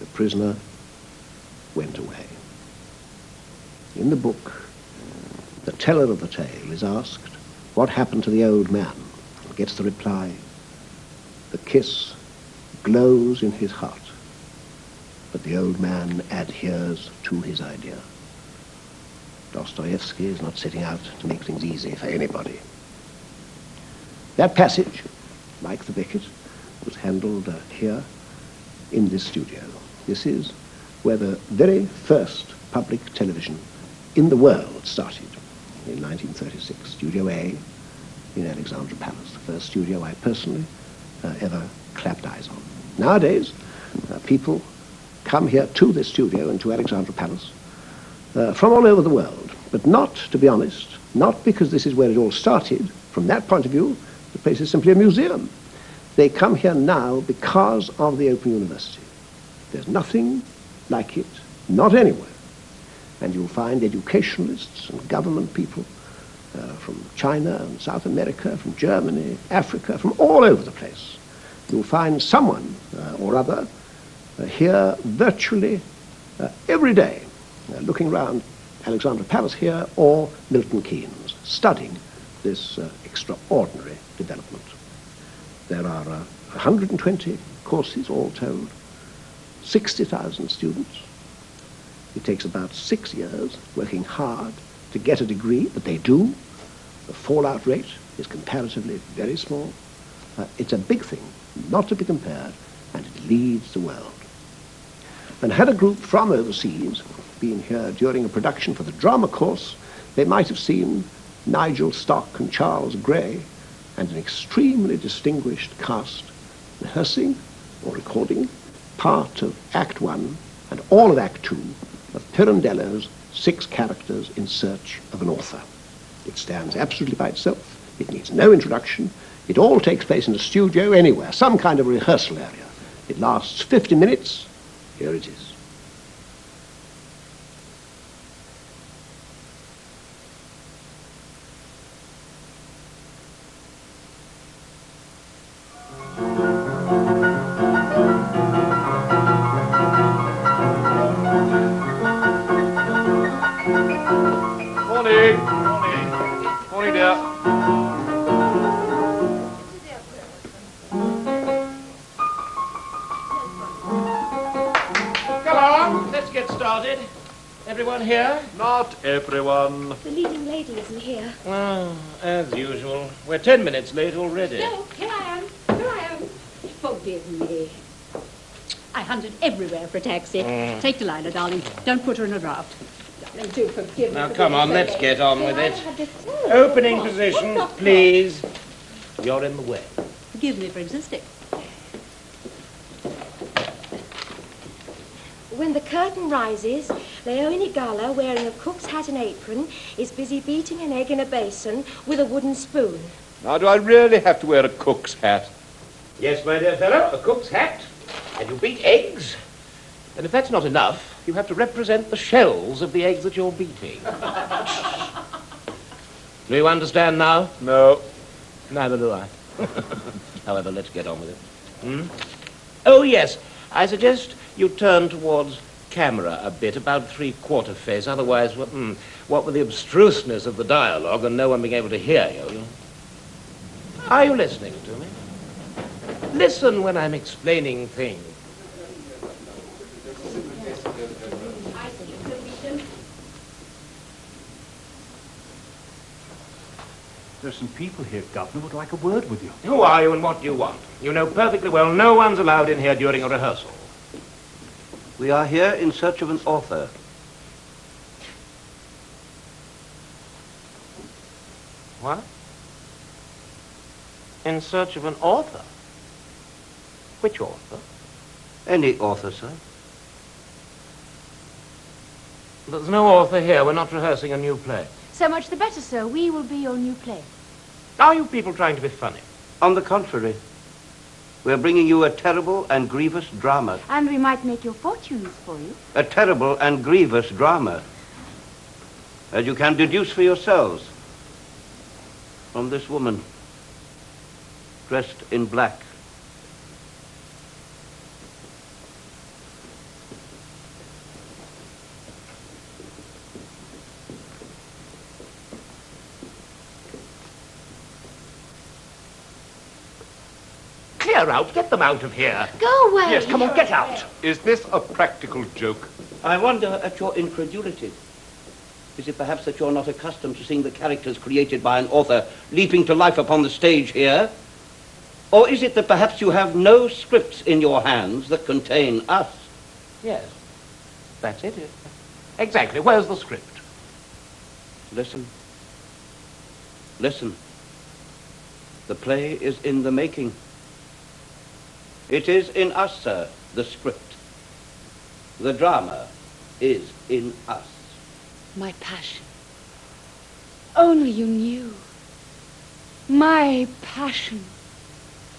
Speaker 2: The prisoner went away. In the book, the teller of the tale is asked, what happened to the old man? And gets the reply, the kiss glows in his heart, but the old man adheres to his idea. Dostoevsky is not setting out to make things easy for anybody. That passage, like the Becket, was handled here in this studio. This is where the very first public television in the world started, in 1936, Studio A in Alexandra Palace, the first studio I personally ever clapped eyes on. Nowadays, people come here to this studio and to Alexandra Palace from all over the world, but not, to be honest, not because this is where it all started. From that point of view, the place is simply a museum. They come here now because of the Open University. There's nothing like it, not anywhere. And you'll find educationalists and government people from China and South America, from Germany, Africa, from all over the place. You'll find someone or other here virtually every day, looking around Alexandra Palace here or Milton Keynes, studying this extraordinary development. There are 120 courses all told, 60,000 students, It takes about 6 years, working hard, to get a degree, but they do. The fallout rate is comparatively very small. It's a big thing, not to be compared, and it leads the world. And had a group from overseas been here during a production for the drama course, they might have seen Nigel Stock and Charles Gray and an extremely distinguished cast rehearsing or recording part of Act 1 and all of Act 2 of Pirandello's 6 Characters in Search of an Author. It stands absolutely by itself. It needs no introduction. It all takes place in a studio anywhere, some kind of rehearsal area. It lasts 50 minutes. Here it is.
Speaker 3: Morning, dear. Come on, let's get started. Everyone here?
Speaker 8: Not everyone.
Speaker 9: The leading lady isn't here.
Speaker 3: Oh, as usual. We're 10 minutes late already.
Speaker 9: No, here I am. Here I am. Forgive me. I hunted everywhere for a taxi. Take Delilah, darling. Don't put her in a draft. Darling, do forgive me.
Speaker 3: Now,
Speaker 9: for
Speaker 3: come
Speaker 9: being
Speaker 3: on,
Speaker 9: so
Speaker 3: let's
Speaker 9: late.
Speaker 3: get on with
Speaker 9: I
Speaker 3: it.
Speaker 9: had to-
Speaker 3: Opening
Speaker 9: Oh,
Speaker 3: position,
Speaker 9: what's up?
Speaker 3: please. You're in the way.
Speaker 9: Forgive me for existing. When the curtain rises, Leone Gala, wearing a cook's hat and apron, is busy beating an egg in a basin with a wooden spoon.
Speaker 8: Now, do I really have to wear a cook's hat?
Speaker 3: Yes, my dear fellow, a cook's hat, and you beat eggs. And if that's not enough, you have to represent the shells of the eggs that you're beating. Do you understand now?
Speaker 8: No.
Speaker 3: Neither do I. However, let's get on with it. Oh, yes. I suggest you turn towards camera a bit, about 3/4 face. Otherwise, what with the abstruseness of the dialogue and no one being able to hear you. Are you listening to me? Listen when I'm explaining things.
Speaker 10: There's some people here, Governor, would like a word with you.
Speaker 3: Who are you and what do you want? You know perfectly well no one's allowed in here during a rehearsal.
Speaker 11: We are here in search of an author.
Speaker 3: What? In search of an author? Which author?
Speaker 11: Any author, sir.
Speaker 3: There's no author here. We're not rehearsing a new play.
Speaker 9: So much the better, sir. We will be your new play.
Speaker 3: Are you people trying to be funny?
Speaker 11: On the contrary, we're bringing you a terrible and grievous drama.
Speaker 9: And we might make your fortunes for you.
Speaker 11: A terrible and grievous drama. As you can deduce for yourselves from this woman dressed in black.
Speaker 3: Clear out. Get them out of here.
Speaker 9: Go away.
Speaker 3: Yes, come on, get out.
Speaker 8: Is this a practical joke?
Speaker 11: I wonder at your incredulity. Is it perhaps that you're not accustomed to seeing the characters created by an author leaping to life upon the stage here? Or is it that perhaps you have no scripts in your hands that contain us?
Speaker 3: Yes. That's it. Exactly. Where's the script?
Speaker 11: Listen. Listen. The play is in the making. It is in us, sir, the script. The drama is in us.
Speaker 9: My passion. Only you knew. My passion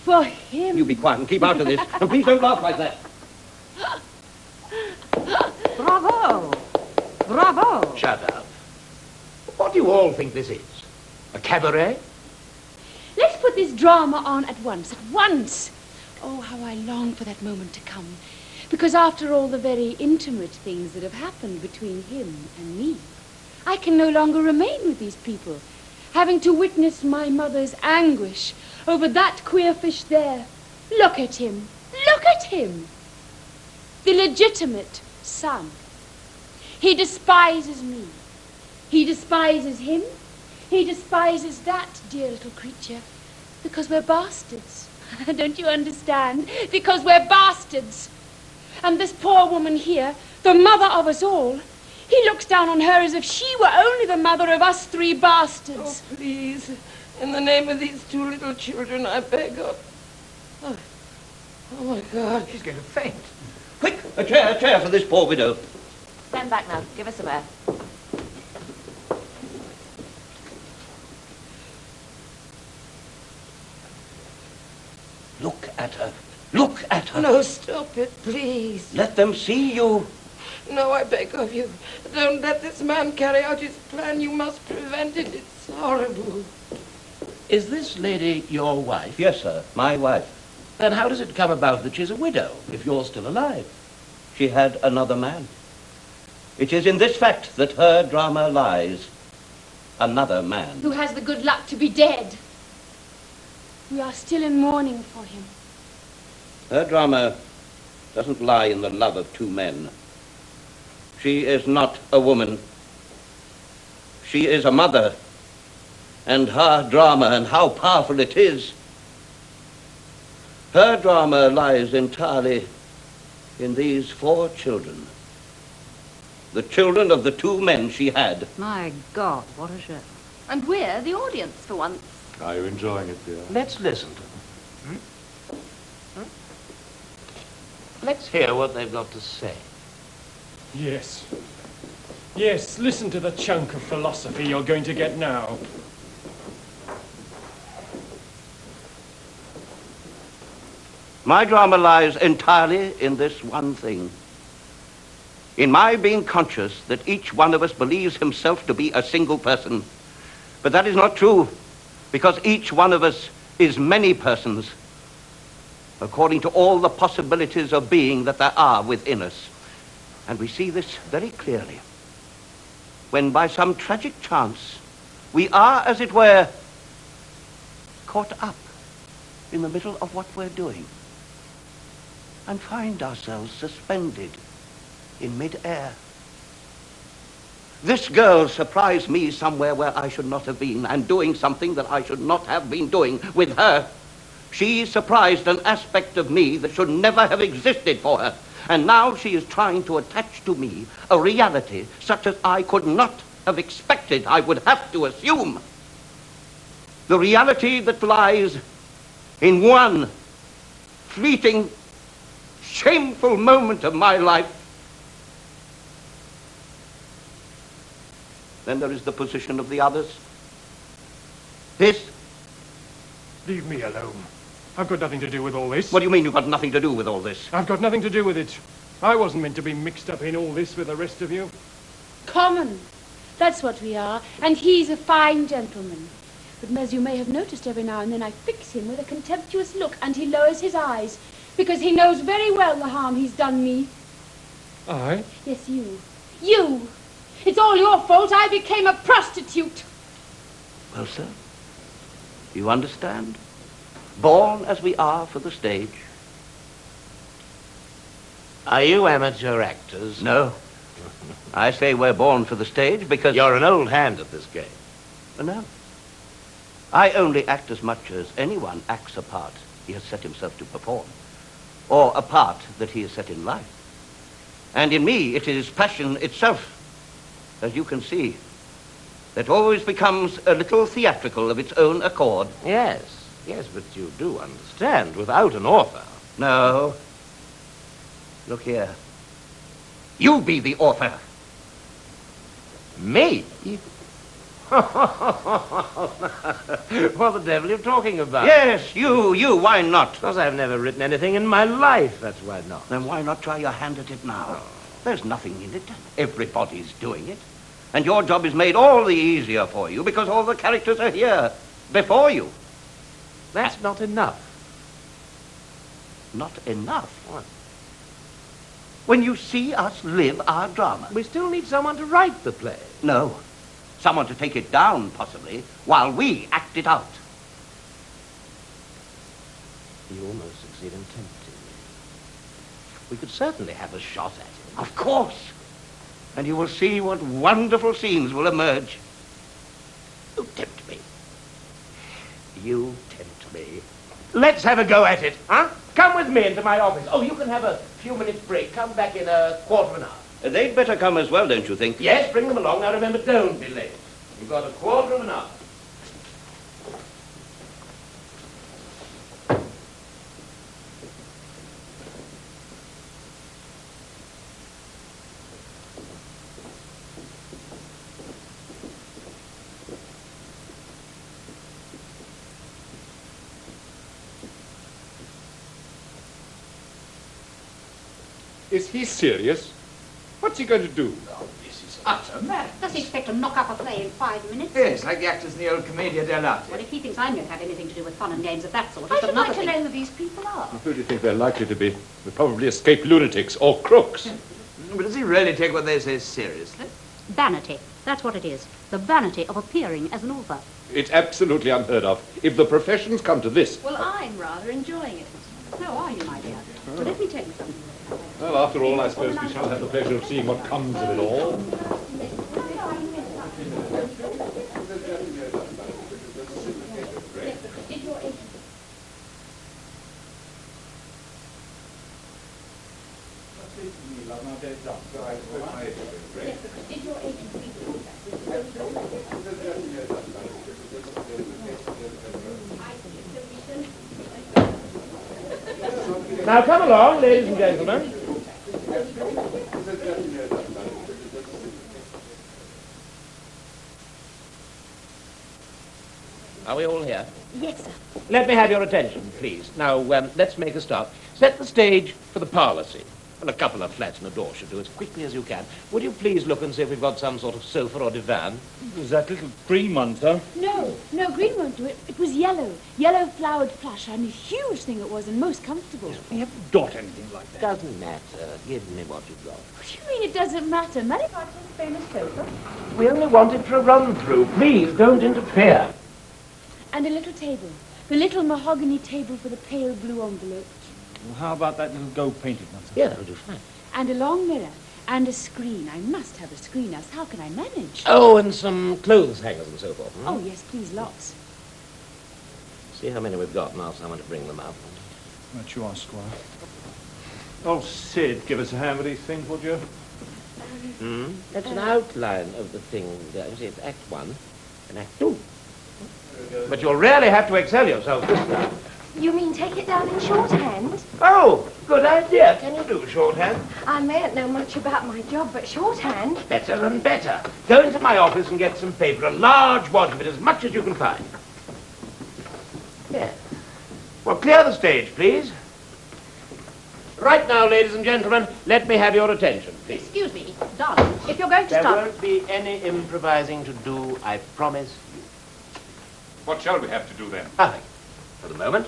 Speaker 9: for him.
Speaker 11: You be quiet and keep out of this. And please don't laugh like that.
Speaker 9: Bravo. Bravo.
Speaker 3: Shut up. What do you all think this is? A cabaret?
Speaker 9: Let's put this drama on at once. At once. Oh, how I long for that moment to come. Because after all the very intimate things that have happened between him and me, I can no longer remain with these people, having to witness my mother's anguish over that queer fish there. Look at him. Look at him. The legitimate son. He despises me. He despises him. He despises that dear little creature because we're bastards. Don't you understand? Because we're bastards. And this poor woman here, the mother of us all, he looks down on her as if she were only the mother of us three bastards.
Speaker 12: Oh, please, in the name of these two little children, I beg of... Oh, my God.
Speaker 11: She's going to faint. Quick, a chair for this poor widow.
Speaker 13: Stand back now. Give us some air.
Speaker 11: Look at her. Look at her.
Speaker 12: No, stop it, please.
Speaker 11: Let them see you.
Speaker 12: No, I beg of you. Don't let this man carry out his plan. You must prevent it. It's horrible.
Speaker 14: Is this lady your wife?
Speaker 11: Yes, sir, my wife.
Speaker 14: Then how does it come about that she's a widow, if you're still alive?
Speaker 11: She had another man. It is in this fact that her drama lies. Another man.
Speaker 9: Who has the good luck to be dead. We are still in mourning for him.
Speaker 11: Her drama doesn't lie in the love of two men. She is not a woman. She is a mother. And her drama, and how powerful it is. Her drama lies entirely in these 4 children. The children of the 2 men she had.
Speaker 13: My God, what a show. And we're the audience for once.
Speaker 8: Are you enjoying it, dear?
Speaker 14: Let's listen to them. Let's hear what they've got to say.
Speaker 15: Yes. Yes, listen to the chunk of philosophy you're going to get now.
Speaker 11: My drama lies entirely in this one thing. In my being conscious that each one of us believes himself to be a single person. But that is not true, because each one of us is many persons, according to all the possibilities of being that there are within us. And we see this very clearly when by some tragic chance we are, as it were, caught up in the middle of what we're doing and find ourselves suspended in mid-air. This girl surprised me somewhere where I should not have been, and doing something that I should not have been doing with her. She surprised an aspect of me that should never have existed for her. And now she is trying to attach to me a reality such as I could not have expected I would have to assume. The reality that lies in one fleeting, shameful moment of my life. Then there is the position of the others. This.
Speaker 15: Leave me alone. I've got nothing to do with all this.
Speaker 11: What do you mean you've got nothing to do with all this?
Speaker 15: I've got nothing to do with it. I wasn't meant to be mixed up in all this with the rest of you.
Speaker 9: Common. That's what we are. And he's a fine gentleman. But as you may have noticed, every now and then I fix him with a contemptuous look, and he lowers his eyes, because he knows very well the harm he's done me.
Speaker 15: I?
Speaker 9: Yes, you. You! It's all your fault. I became a prostitute.
Speaker 11: Well, sir, you understand? Born as we are for the stage.
Speaker 14: Are you amateur actors?
Speaker 11: No. I say we're born for the stage because...
Speaker 14: You're an old hand at this game.
Speaker 11: No. I only act as much as anyone acts a part he has set himself to perform, or a part that he has set in life. And in me, it is passion itself, as you can see, that always becomes a little theatrical of its own accord.
Speaker 14: Yes. Yes, but you do understand, without an author.
Speaker 11: No. Look here. You be the author.
Speaker 14: Me? What the devil are you talking about?
Speaker 11: Yes, you. Why not?
Speaker 14: Because I've never written anything in my life, that's why not.
Speaker 11: Then why not try your hand at it now? There's nothing in it. Everybody's doing it. And your job is made all the easier for you because all the characters are here before you.
Speaker 14: That's not enough.
Speaker 11: Not enough? What? When you see us live our drama.
Speaker 14: We still need someone to write the play.
Speaker 11: No. Someone to take it down, possibly, while we act it out.
Speaker 14: You almost succeed in tempting me. We could certainly have a shot at it.
Speaker 11: Of course. and you will see what wonderful scenes will emerge. You tempt me. You tempt me. Let's have a go at it, huh? Come with me into my office. Oh, you can have a few minutes break. Come back in a quarter of an hour.
Speaker 16: They'd better come as well, don't you think?
Speaker 11: Yes, bring them along. Now remember, don't be late. You've got a quarter of an hour.
Speaker 3: Is he serious? What's he going to do?
Speaker 5: Oh, this is utter madness.
Speaker 13: Does he expect to knock up a play in 5 minutes?
Speaker 5: Yes, like the actors in the old Commedia dell'arte.
Speaker 13: Well, if he thinks I'm going to have anything to do with fun and games of that sort,
Speaker 9: I
Speaker 13: he's got
Speaker 9: should
Speaker 13: another
Speaker 9: like to
Speaker 13: thing.
Speaker 9: know who these people are.
Speaker 3: Who do you think they're likely to be? They'll probably escape lunatics or crooks.
Speaker 5: But does he really take what they say seriously?
Speaker 13: Vanity. That's what it is. The vanity of appearing as an author.
Speaker 3: It's absolutely unheard of. If the professions come to this.
Speaker 9: Well, I'm rather enjoying it.
Speaker 13: How are you, my dear? Well, let me tell you something.
Speaker 3: Well, after all, I suppose we shall have the pleasure of seeing what comes of it all.
Speaker 11: Now come along, ladies and gentlemen. Are we all here?
Speaker 13: Yes, sir.
Speaker 11: Let me have your attention, please. Now, let's make a start. Set the stage for the parlour scene. Well, a couple of flats and a door should do as quickly as you can. Would you please look and see if we've got some sort of sofa or divan?
Speaker 8: Was that little green one, sir?
Speaker 9: No, green won't do it. It was yellow. Yellow flowered plush, and a huge thing it was and most comfortable.
Speaker 8: We haven't got anything like that.
Speaker 11: Doesn't matter. Give me what you've got.
Speaker 9: What do you mean it doesn't matter? Many parts of the famous sofa.
Speaker 11: We only want it for a run-through. Please, don't interfere.
Speaker 9: And a little table. The little mahogany table for the pale blue envelope.
Speaker 8: Well, how about that little gold painted one, sir?
Speaker 11: Yeah, that'll do fine.
Speaker 9: And a long mirror. And a screen. I must have a screen, else how can I manage?
Speaker 11: Oh, and some clothes hangers and so forth.
Speaker 9: Oh, yes, please, lots.
Speaker 11: See how many we've got and ask someone to bring them up.
Speaker 8: What you ask, Squire. Oh, Sid, give us a hand with these things, would you?
Speaker 11: That's an outline of the thing. You see, it's Act 1 and Act 2. But you'll really have to excel yourself this time.
Speaker 9: You mean take it down in shorthand?
Speaker 11: Oh, good idea. Can you do shorthand?
Speaker 9: I mayn't know much about my job, but shorthand?
Speaker 11: Better and better. Go into my office and get some paper, a large wad of it, as much as you can find. Yes. Well, clear the stage, please. Right now, ladies and gentlemen, let me have your attention, please.
Speaker 13: Excuse me, darling, if you're going to
Speaker 11: There
Speaker 13: start...
Speaker 11: won't be any improvising to do, I promise you.
Speaker 3: What shall we have to do then?
Speaker 11: Nothing. For the moment,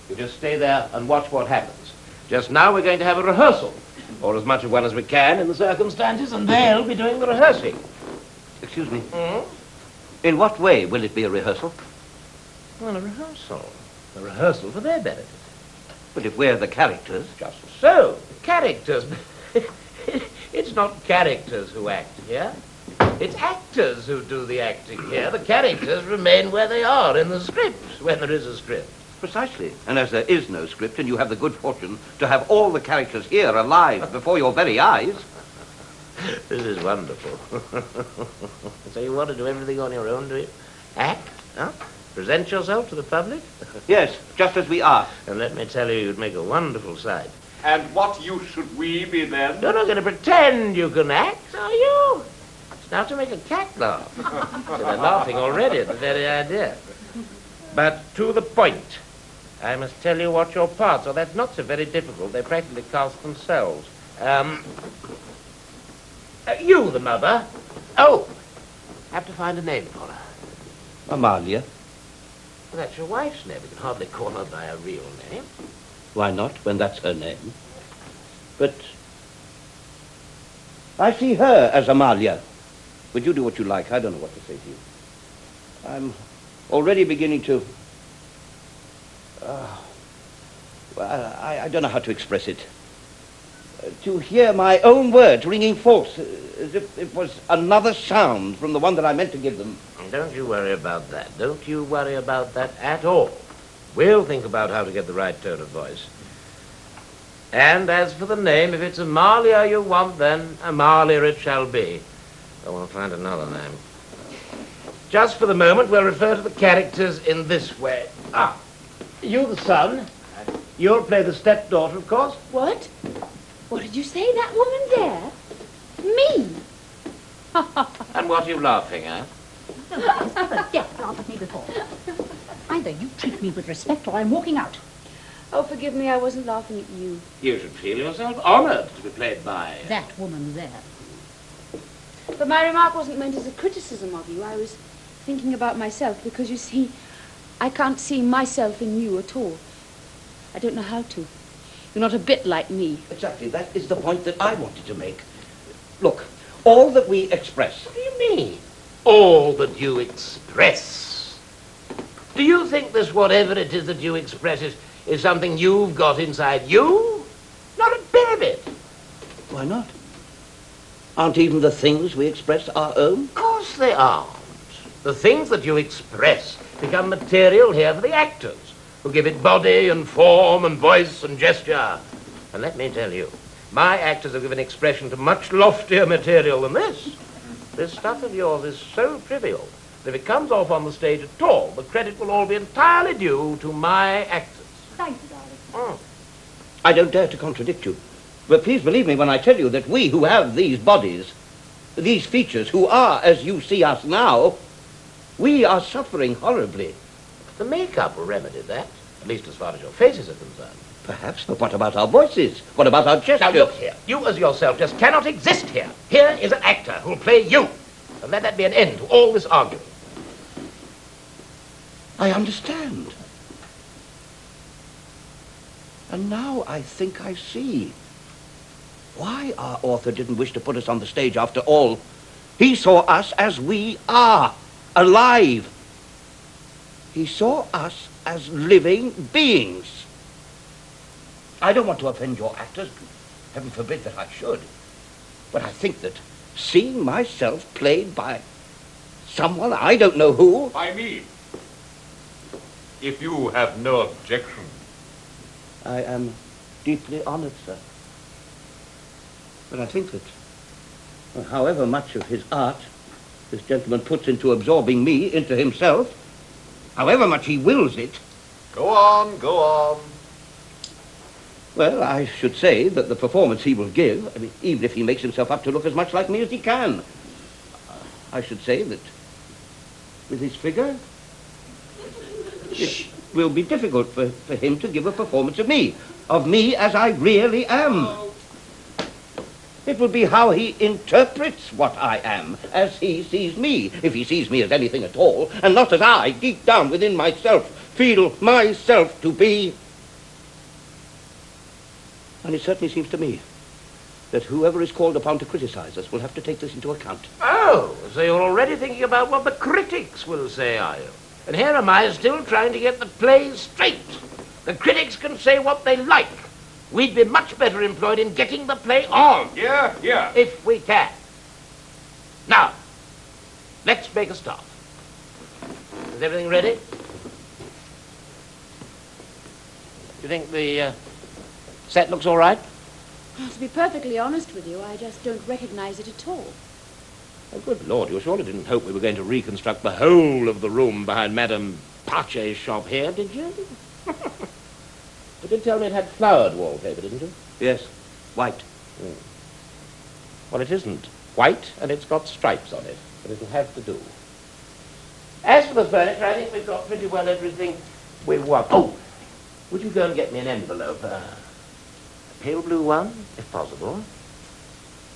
Speaker 11: you just stay there and watch what happens. Just now we're going to have a rehearsal, or as much of one as we can in the circumstances, and they'll be doing the rehearsing.
Speaker 16: Excuse me. In what way will it be a rehearsal?
Speaker 11: Well, a rehearsal. A rehearsal for their benefit.
Speaker 16: But if we're the characters...
Speaker 11: Just so. Characters. It's not characters who act here. It's actors who do the acting here. The characters remain where they are in the script, when there is a script.
Speaker 16: Precisely. And as there is no script, and you have the good fortune to have all the characters here alive before your very eyes...
Speaker 11: This is wonderful. So you want to do everything on your own, do you? Act, huh? Present yourself to the public?
Speaker 16: Yes, just as we are.
Speaker 11: And let me tell you, you'd make a wonderful sight.
Speaker 3: And what use should we be then?
Speaker 11: You're not going to pretend you can act, are you? It's now to make a cat laugh. So they're laughing already at the very idea. But to the point. I must tell you what your parts are. That's not so very difficult. They practically cast themselves. You, the mother. Oh, have to find a name for her.
Speaker 16: Amalia.
Speaker 11: Well, that's your wife's name. You can hardly call her by a real name.
Speaker 16: Why not, when that's her name? But I see her as Amalia. But you do what you like. I don't know what to say to you. I'm already beginning to... well, I don't know how to express it. to hear my own words ringing forth as if it was another sound from the one that I meant to give them.
Speaker 14: Don't you worry about that. Don't you worry about that at all. We'll think about how to get the right tone of voice. And as for the name, if it's Amalia you want, then Amalia it shall be. I want to find another name. Just for the moment, we'll refer to the characters in this way. Ah, you the son. You'll play the stepdaughter, of course.
Speaker 9: What? What did you say? That woman there? Me?
Speaker 14: And what are you laughing at?
Speaker 13: Never dare laugh at me before. Either you treat me with respect or I'm walking out.
Speaker 9: Oh, forgive me, I wasn't laughing at you.
Speaker 14: You should feel yourself honored to be played by...
Speaker 13: That woman there.
Speaker 9: But my remark wasn't meant as a criticism of you. I was thinking about myself because, you see, I can't see myself in you at all. I don't know how to. You're not a bit like me.
Speaker 16: Exactly. That is the point that I wanted to make. Look, all that we express...
Speaker 14: What do you mean? All that you express? Do you think this whatever it is that you express is something you've got inside you? Not a bit of it.
Speaker 16: Why not? Aren't even the things we express our own?
Speaker 14: Of course they aren't. The things that you express become material here for the actors, who give it body and form and voice and gesture. And let me tell you, my actors have given expression to much loftier material than this. This stuff of yours is so trivial that if it comes off on the stage at all, the credit will all be entirely due to my actors.
Speaker 13: Thank you, darling.
Speaker 16: I don't dare to contradict you. But please believe me when I tell you that we who have these bodies, these features, who are as you see us now, we are suffering horribly.
Speaker 14: The makeup will remedy that, at least as far as your faces are concerned.
Speaker 16: Perhaps, but what about our voices? What about our gestures?
Speaker 14: Now look here, you as yourself just cannot exist here. Here is an actor who'll play you. And let that be an end to all this arguing.
Speaker 16: I understand. And now I think I see why our author didn't wish to put us on the stage after all. He saw us as we are, alive. He saw us as living beings. I don't want to offend your actors. Heaven forbid that I should. But I think that seeing myself played by someone I don't know who...
Speaker 5: By me. If you have no objection.
Speaker 16: I am deeply honored, sir. But I think that, well, however much of his art this gentleman puts into absorbing me into himself, however much he wills it...
Speaker 5: Go on, go on.
Speaker 16: Well, I should say that the performance he will give, I mean, even if he makes himself up to look as much like me as he can, I should say that with his figure, it will be difficult for him to give a performance of me as I really am. It will be how he interprets what I am, as he sees me, if he sees me as anything at all, and not as I, deep down within myself, feel myself to be. And it certainly seems to me that whoever is called upon to criticize us will have to take this into account.
Speaker 14: Oh, so you're already thinking about what the critics will say, are you? And here am I still trying to get the play straight. The critics can say what they like. We'd be much better employed in getting the play on.
Speaker 5: Yeah.
Speaker 14: If we can. Now, let's make a start. Is everything ready? Do you think the set looks all right?
Speaker 9: Well, to be perfectly honest with you, I just don't recognize it at all.
Speaker 14: Oh, good Lord, you surely didn't hope we were going to reconstruct the whole of the room behind Madame Pache's shop here, did you? You did tell me it had flowered wallpaper, didn't you?
Speaker 16: Yes, white.
Speaker 14: Well, it isn't white, and it's got stripes on it, but it'll have to do. As for the furniture, I think we've got pretty well everything we want. Oh, would you go and get me an envelope? A pale blue one, if possible.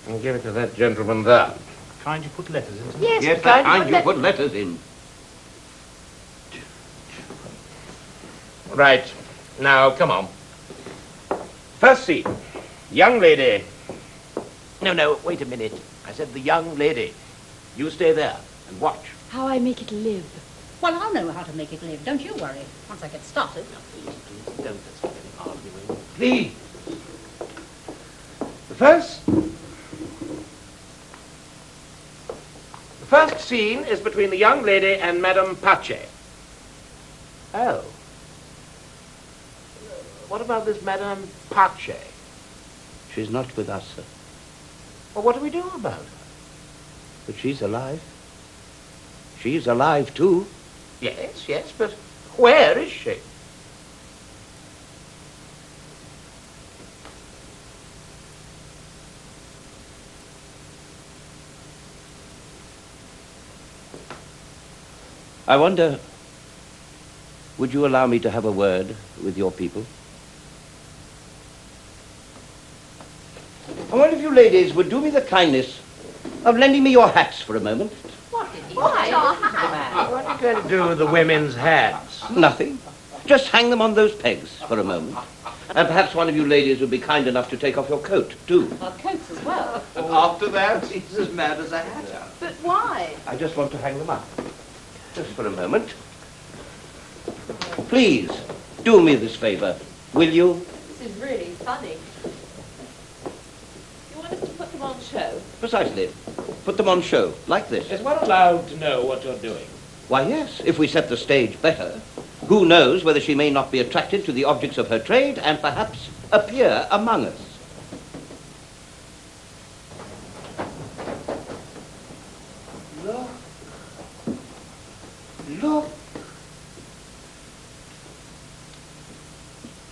Speaker 14: And give it to that gentleman there.
Speaker 10: Kind you put letters in?
Speaker 9: Yes,
Speaker 16: kind you put letters in.
Speaker 14: Right. Now, come on. First seat. Young lady. No, wait a minute. I said the young lady. You stay there and watch.
Speaker 9: How I make it live.
Speaker 13: Well, I'll know how to make it live. Don't you worry. Once I get started.
Speaker 14: Please, don't let's get any arguing. Please. first scene is between the young lady and Madame Pace. Oh. What about this Madame Pace?
Speaker 16: She's not with us, sir.
Speaker 14: Well, what do we do about her?
Speaker 16: But she's alive. She's alive, too.
Speaker 14: Yes, yes, but where is she?
Speaker 16: I wonder, would you allow me to have a word with your people? I wonder if you ladies would do me the kindness of lending me your hats for a moment.
Speaker 14: What are you going to do with the women's hats?
Speaker 16: Nothing. Just hang them on those pegs for a moment. And perhaps one of you ladies would be kind enough to take off your coat, too.
Speaker 9: Our coats as well.
Speaker 16: And after that, he's as mad as a hatter.
Speaker 9: But why?
Speaker 16: I just want to hang them up. Just for a moment. Please, do me this favor, will you?
Speaker 9: This is really funny. You want us to put them on show?
Speaker 16: Precisely. Put them on show, like this.
Speaker 14: Is one allowed to know what you're doing?
Speaker 16: Why, yes, if we set the stage better. Who knows whether she may not be attracted to the objects of her trade and perhaps appear among us. Look. Look.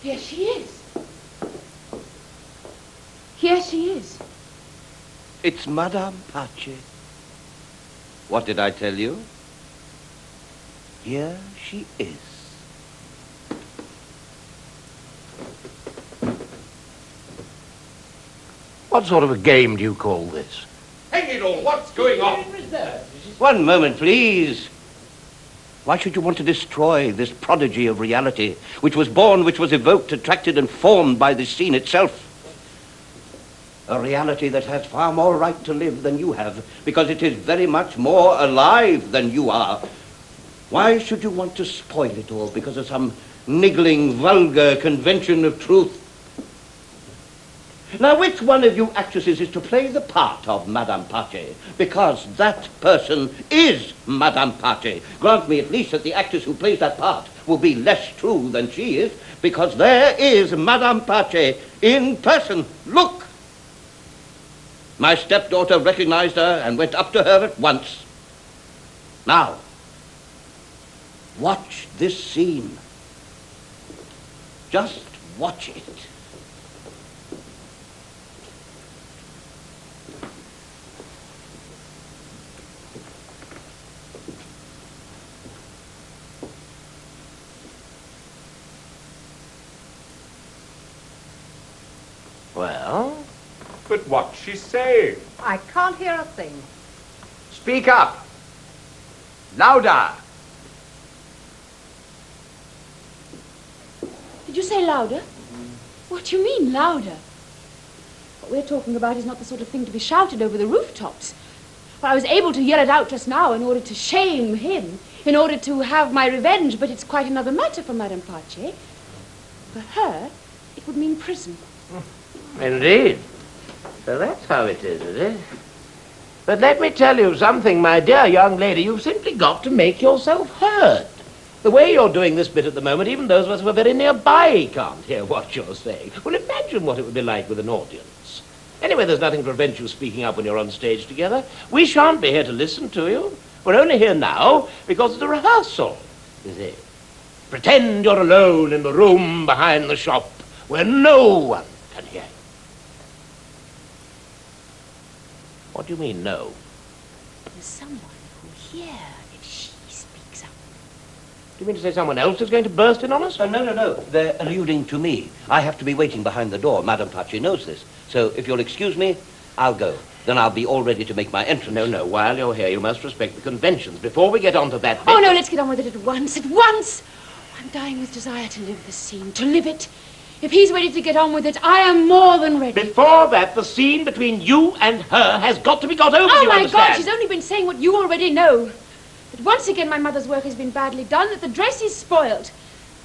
Speaker 9: Here she is. Here she is.
Speaker 16: It's Madame Pace. What did I tell you? Here she is.
Speaker 14: What sort of a game do you call this?
Speaker 4: Hang it all, what's going on?
Speaker 16: One moment, please. Why should you want to destroy this prodigy of reality, which was born, which was evoked, attracted, and formed by this scene itself? A reality that has far more right to live than you have, because it is very much more alive than you are. Why should you want to spoil it all because of some niggling, vulgar convention of truth? Now, which one of you actresses is to play the part of Madame Pace? Because that person is Madame Pace. Grant me at least that the actress who plays that part will be less true than she is, because there is Madame Pace in person. Look! My stepdaughter recognized her and went up to her at once. Now, watch this scene. Just watch it.
Speaker 14: Well?
Speaker 8: But what's she saying?
Speaker 13: I can't hear a thing.
Speaker 4: Speak up. Louder.
Speaker 9: Did you say louder? What do you mean, louder? What we're talking about is not the sort of thing to be shouted over the rooftops. Well, I was able to yell it out just now in order to shame him, in order to have my revenge, but it's quite another matter for Madame Pace. For her, it would mean prison.
Speaker 14: Indeed. So that's how it is it? But let me tell you something, my dear young lady. You've simply got to make yourself heard. The way you're doing this bit at the moment, even those of us who are very nearby can't hear what you're saying. Well, imagine what it would be like with an audience. Anyway, there's nothing to prevent you speaking up when you're on stage together. We shan't be here to listen to you. We're only here now because it's a rehearsal, you see. Pretend you're alone in the room behind the shop where no one can hear you. What do you mean, no?
Speaker 9: There's someone who'll hear if she speaks up.
Speaker 14: Do you mean to say someone else is going to burst in on us?
Speaker 16: No. They're alluding to me. I have to be waiting behind the door. Madame Pace knows this. So if you'll excuse me, I'll go. Then I'll be all ready to make my entrance.
Speaker 14: No. While you're here, you must respect the conventions. Before we get on to that bit...
Speaker 9: Oh, no, let's get on with it at once. At once! I'm dying with desire to live this scene, to live it. If he's ready to get on with it, I am more than ready.
Speaker 14: Before that, the scene between you and her has got to be got over,
Speaker 9: oh,
Speaker 14: you understand?
Speaker 9: Oh, my God, she's only been saying what you already know. That once again my mother's work has been badly done, that the dress is spoiled,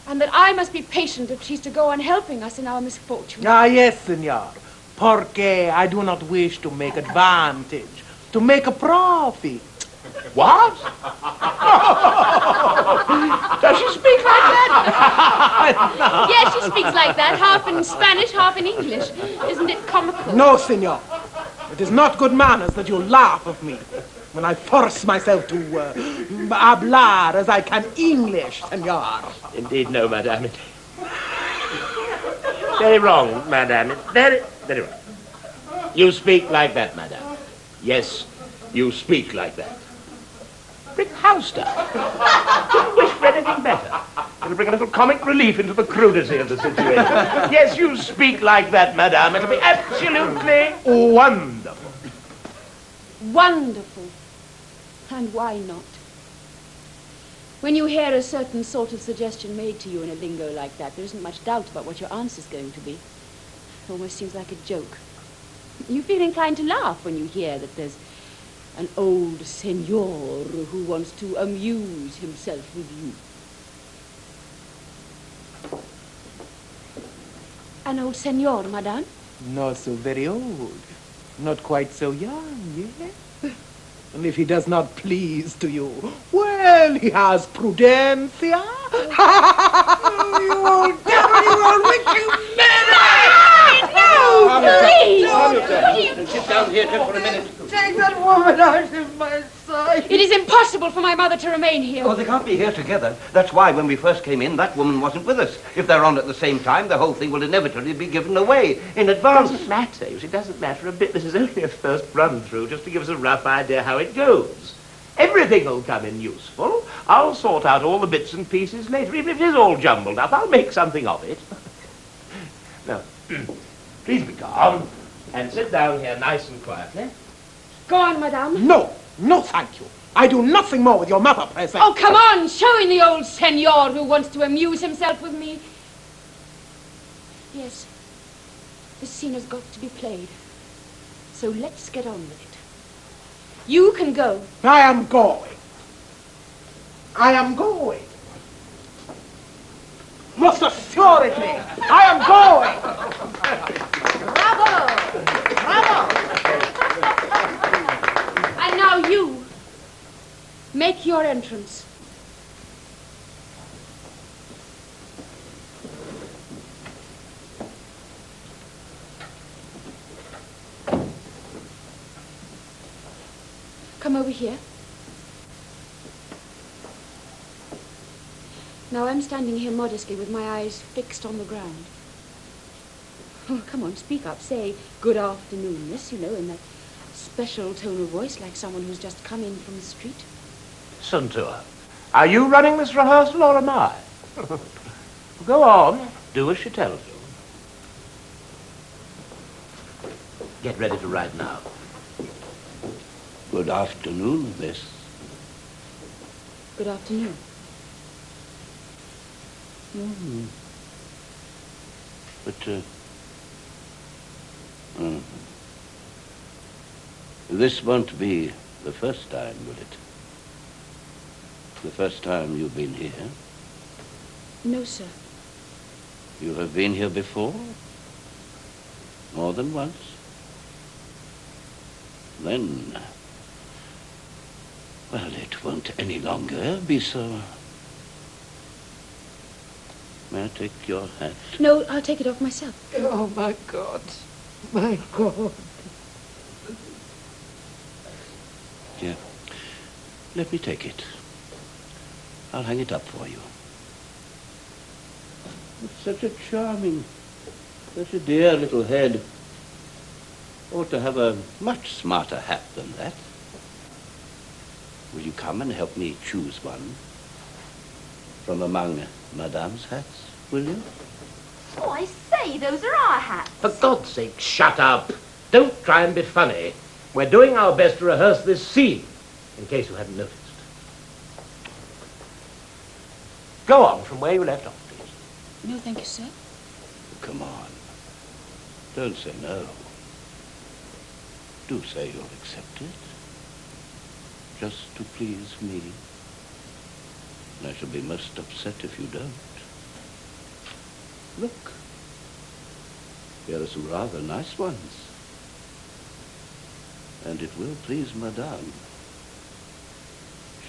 Speaker 9: and that I must be patient if she's to go on helping us in our misfortune.
Speaker 17: Ah, yes, Signor. Porque I do not wish to make advantage, to make a profit.
Speaker 3: What? Does she speak like that?
Speaker 9: Yes, she speaks like that, half in Spanish, half in English. Isn't it comical?
Speaker 17: No, senor. It is not good manners that you laugh of me when I force myself to hablar as I can English, senor.
Speaker 14: Indeed, no, madame. Very wrong, madame. Very, very wrong. You speak like that, madame. Yes, you speak like that. Brick house stuff. Couldn't wish for anything better. It'll bring a little comic relief into the crudity of the situation. Yes, you speak like that, madame. It'll be absolutely wonderful.
Speaker 9: Wonderful. And why not? When you hear a certain sort of suggestion made to you in a lingo like that, there isn't much doubt about what your answer's going to be. It almost seems like a joke. You feel inclined to laugh when you hear that there's an old senor who wants to amuse himself with you. An old senor, madame?
Speaker 17: Not so very old. Not quite so young, yes? And if he does not please to you, well, he has prudencia. You old devil, you old wicked man!
Speaker 9: No, please!
Speaker 16: Sit down here just for a minute.
Speaker 12: Take that woman out of my sight.
Speaker 9: It is impossible for my mother to remain here.
Speaker 16: Oh, they can't be here together. That's why when we first came in, that woman wasn't with us. If they're on at the same time, the whole thing will inevitably be given away in advance.
Speaker 14: It doesn't matter. It doesn't matter a bit. This is only a first run-through, just to give us a rough idea how it goes. Everything will come in useful. I'll sort out all the bits and pieces later. Even if it is all jumbled up, I'll make something of it. Now, please be calm and sit down here nice and quietly.
Speaker 9: Go on, madame.
Speaker 17: No, no, thank you. I do nothing more with your mother present.
Speaker 9: Oh, come on, showing the old senor who wants to amuse himself with me. Yes, this scene has got to be played. So let's get on with it. You can go.
Speaker 17: I am going. I am going. Most assuredly, I am going.
Speaker 9: Bravo! Bravo! And now you, make your entrance. Come over here. Now I'm standing here modestly with my eyes fixed on the ground. Oh, come on, speak up. Say, good afternoon, miss, you know, in that special tone of voice like someone who's just come in from the street.
Speaker 14: Listen to her. Are you running this rehearsal or am I? Go on. Do as she tells you. Get ready to write now.
Speaker 16: Good afternoon, miss.
Speaker 9: Good afternoon.
Speaker 16: Mm. But, this won't be the first time, will it? The first time you've been here?
Speaker 9: No, sir.
Speaker 16: You have been here before? More than once? Then, well, it won't any longer be so. May I take your hat?
Speaker 9: No, I'll take it off myself.
Speaker 12: Oh, my God. My God.
Speaker 16: Here, let me take it. I'll hang it up for you. It's such a charming, such a dear little head. Ought to have a much smarter hat than that. Will you come and help me choose one from among Madame's hats, will you?
Speaker 13: Oh, I say, those are our hats.
Speaker 14: For God's sake, shut up. Don't try and be funny. We're doing our best to rehearse this scene, in case you hadn't noticed. Go on from where you left off, please.
Speaker 9: No, thank you, sir.
Speaker 16: Come on. Don't say no. Do say you'll accept it. Just to please me. And I shall be most upset if you don't. Look. Here are some rather nice ones. And it will please Madame.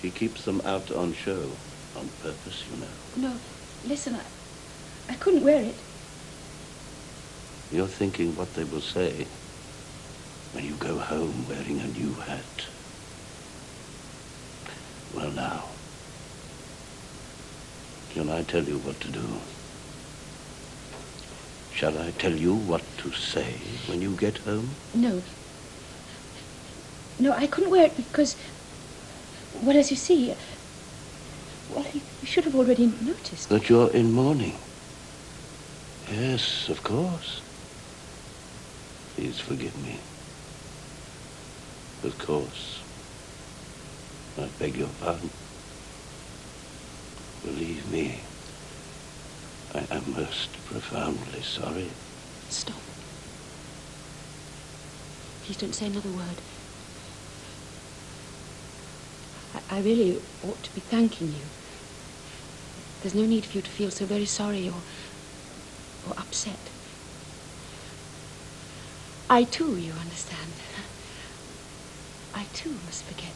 Speaker 16: She keeps them out on show, on purpose, you know.
Speaker 9: No, listen, I couldn't wear it.
Speaker 16: You're thinking what they will say when you go home wearing a new hat. Well, now, shall I tell you what to do? Shall I tell you what to say when you get home?
Speaker 9: No. No, I couldn't wear it because, well, as you see, well, you should have already noticed.
Speaker 16: That you're in mourning. Yes, of course. Please forgive me. Of course. I beg your pardon. Believe me, I am most profoundly sorry.
Speaker 9: Stop. Please don't say another word. I really ought to be thanking you. There's no need for you to feel so very sorry or upset. I too, you understand. I too must forget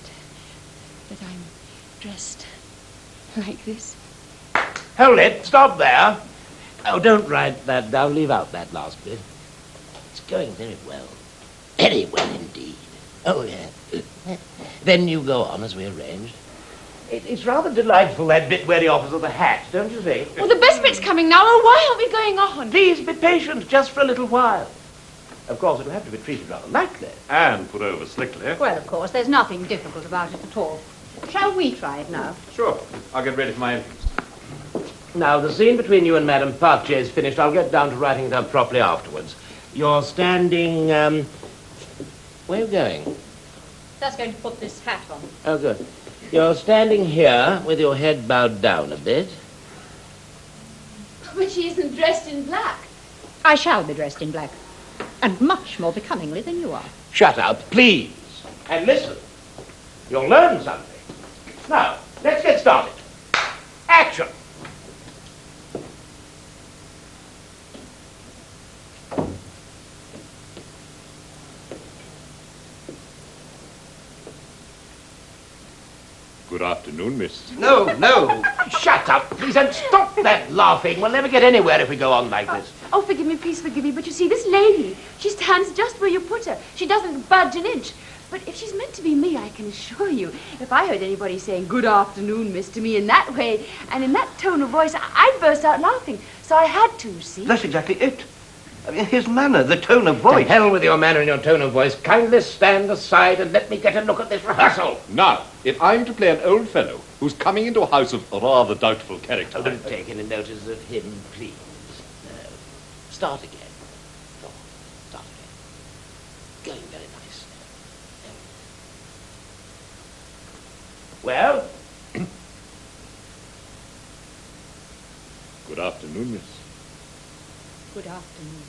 Speaker 9: that I'm dressed like this.
Speaker 14: Hold it. Stop there. Oh, don't write that down. Leave out that last bit. It's going very well. Very well indeed. Oh, yeah. Then you go on as we arranged. It's rather delightful, that bit where he offers the hat, don't you think?
Speaker 9: Well, the best bit's coming now. Oh, why aren't we going on?
Speaker 14: Please be patient, just for a little while. Of course, it'll have to be treated rather lightly.
Speaker 8: And put over slickly.
Speaker 13: Well, of course, there's nothing difficult about it at all. Shall we try it now?
Speaker 8: Sure. I'll get ready for my entrance.
Speaker 14: Now, the scene between you and Madame Pache is finished. I'll get down to writing it up properly afterwards. You're standing, where are you going?
Speaker 13: Just going to put this hat on.
Speaker 14: Oh, good. You're standing here with your head bowed down a bit.
Speaker 9: But she isn't dressed in black.
Speaker 13: I shall be dressed in black. And much more becomingly than you are.
Speaker 14: Shut up, please. And listen. You'll learn something. Now, let's get started. Action.
Speaker 8: Good afternoon, miss.
Speaker 14: No. Shut up, please, and stop that laughing. We'll never get anywhere if we go on like this.
Speaker 9: Oh, forgive me, please forgive me. But you see, this lady, she stands just where you put her. She doesn't budge an inch. But if she's meant to be me, I can assure you, if I heard anybody saying, "Good afternoon, miss," to me in that way, and in that tone of voice, I'd burst out laughing. So I had to, see?
Speaker 16: That's exactly it. I mean, his manner, the tone of voice.
Speaker 14: To hell with your manner and your tone of voice. Kindly stand aside and let me get a look at this rehearsal.
Speaker 8: Now, if I'm to play an old fellow who's coming into a house of rather doubtful character...
Speaker 14: Oh, don't take any notice of him, please. No. Start again. Go on. Start again. Going very nice. Well?
Speaker 8: Good afternoon, miss.
Speaker 13: Good afternoon.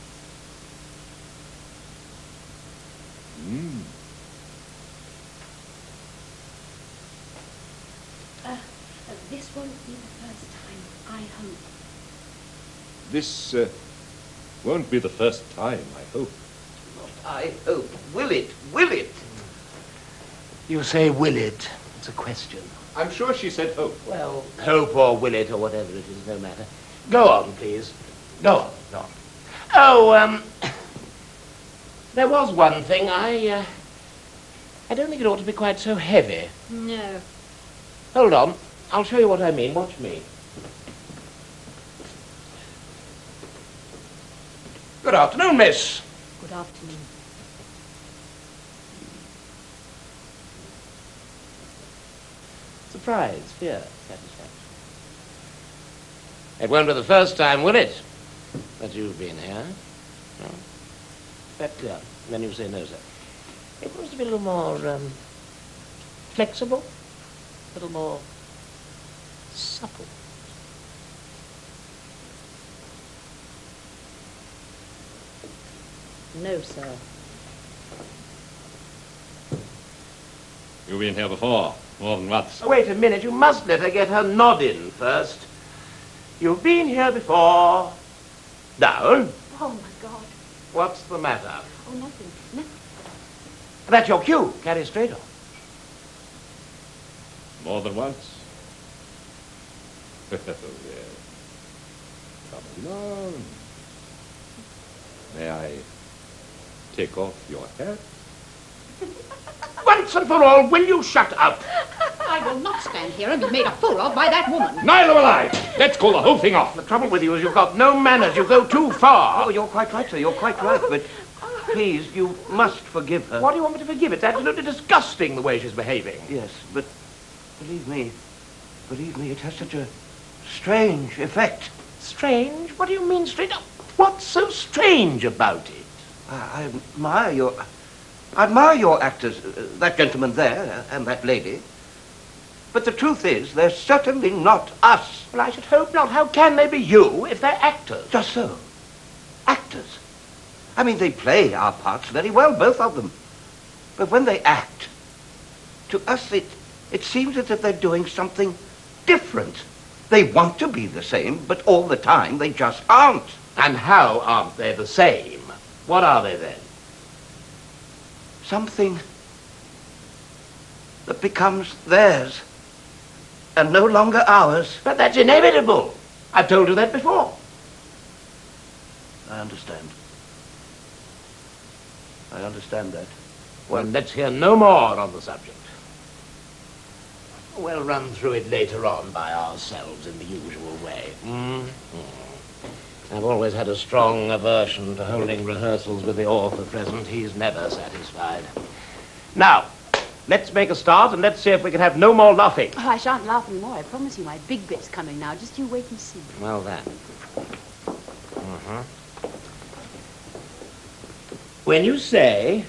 Speaker 9: This won't be the first time, I hope.
Speaker 8: This won't be the first time, I hope.
Speaker 16: I hope. Will it? Will it?
Speaker 14: You say will it. It's a question.
Speaker 8: I'm sure she said hope.
Speaker 14: Well, hope or will it or whatever it is, no matter. Go on, please. Go on, go on. Oh, there was one thing. I don't think it ought to be quite so heavy.
Speaker 13: No.
Speaker 14: Hold on. I'll show you what I mean. Watch me. Good afternoon, miss.
Speaker 13: Good afternoon.
Speaker 14: Surprise, fear, satisfaction. It won't be the first time, will it, that you've been here? No? That clear. Then you say no, sir. It wants to be a little more flexible, a little more supple.
Speaker 13: No, sir.
Speaker 8: You've been here before, more than once.
Speaker 14: Oh, wait a minute. You must let her get her nod in first. You've been here before. Down.
Speaker 9: Oh, my God.
Speaker 14: What's the matter?
Speaker 9: Oh, nothing. Nothing.
Speaker 14: That's your cue. Carry straight on.
Speaker 8: More than once? Oh, yes. Come along. May I take off your hat?
Speaker 3: Once and for all, will you shut up?
Speaker 13: I will not stand here and be made a fool of by that woman.
Speaker 3: Neither will I. Let's call the whole thing off.
Speaker 14: The trouble with you is you've got no manners. You go too far.
Speaker 16: Oh, you're quite right, sir. You're quite right. But please, you must forgive her.
Speaker 14: What do you want me to forgive? It's absolutely disgusting the way she's behaving.
Speaker 16: Yes, but believe me, it has such a strange effect.
Speaker 14: Strange? What do you mean strange? What's so strange about it?
Speaker 16: I admire your actors, that gentleman there and that lady. But the truth is, they're certainly not us.
Speaker 14: Well, I should hope not. How can they be you if they're actors?
Speaker 16: Just so. Actors. I mean, they play our parts very well, both of them. But when they act, to us it seems as if they're doing something different. They want to be the same, but all the time they just aren't.
Speaker 14: And how aren't they the same? What are they then?
Speaker 16: Something that becomes theirs and no longer ours.
Speaker 14: But that's inevitable. I've told you that before.
Speaker 16: I understand. I understand that.
Speaker 14: Well, let's hear no more on the subject. We'll run through it later on by ourselves in the usual way. I've always had a strong aversion to holding rehearsals with the author present. He's never satisfied. Now, let's make a start and let's see if we can have no more laughing.
Speaker 9: Oh, I shan't laugh anymore. I promise you my big bit's coming now. Just you wait and see.
Speaker 14: Well, then. When you say,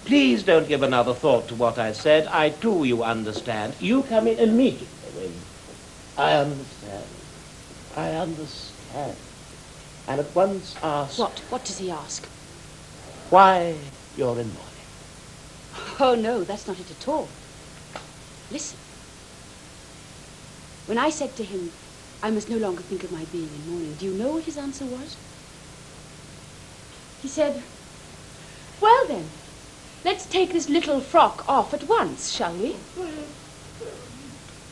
Speaker 14: please don't give another thought to what I said, I too, you understand, you come in immediately with, I understand. I understand. And at once ask...
Speaker 9: What does he ask?
Speaker 14: Why you're in mourning.
Speaker 9: Oh, no, that's not it at all. Listen. When I said to him, I must no longer think of my being in mourning, do you know what his answer was? He said, well then, let's take this little frock off at once, shall we?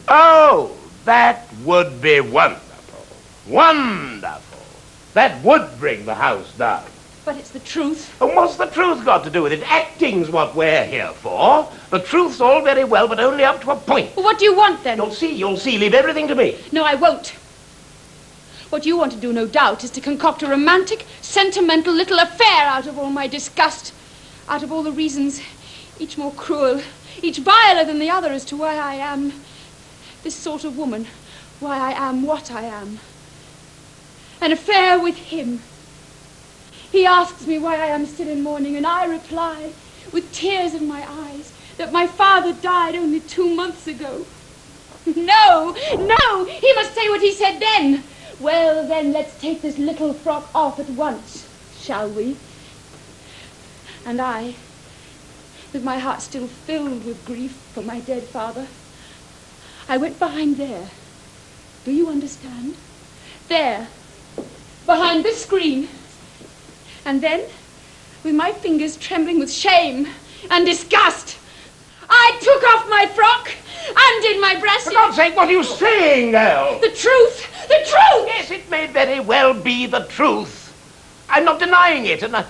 Speaker 14: Oh, that would be wonderful. Wonderful. That would bring the house down.
Speaker 9: But it's the truth.
Speaker 14: And what's the truth got to do with it? Acting's what we're here for. The truth's all very well, but only up to a point.
Speaker 9: Well, what do you want, then?
Speaker 14: You'll see. Leave everything to me.
Speaker 9: No, I won't. What you want to do, no doubt, is to concoct a romantic, sentimental little affair out of all my disgust, out of all the reasons, each more cruel, each viler than the other, as to why I am this sort of woman, why I am what I am. An affair with him. He asks me why I am still in mourning, and I reply, with tears in my eyes, that my father died only 2 months ago. No, he must say what he said then. Well, then, let's take this little frock off at once, shall we? And I, with my heart still filled with grief for my dead father, I went behind there. Do you understand? There, behind this screen. And then, with my fingers trembling with shame and disgust, I took off my frock, undid my bracelet.
Speaker 14: For God's sake, what are you saying now?
Speaker 9: The truth! The truth!
Speaker 14: Yes, it may very well be the truth. I'm not denying it, and I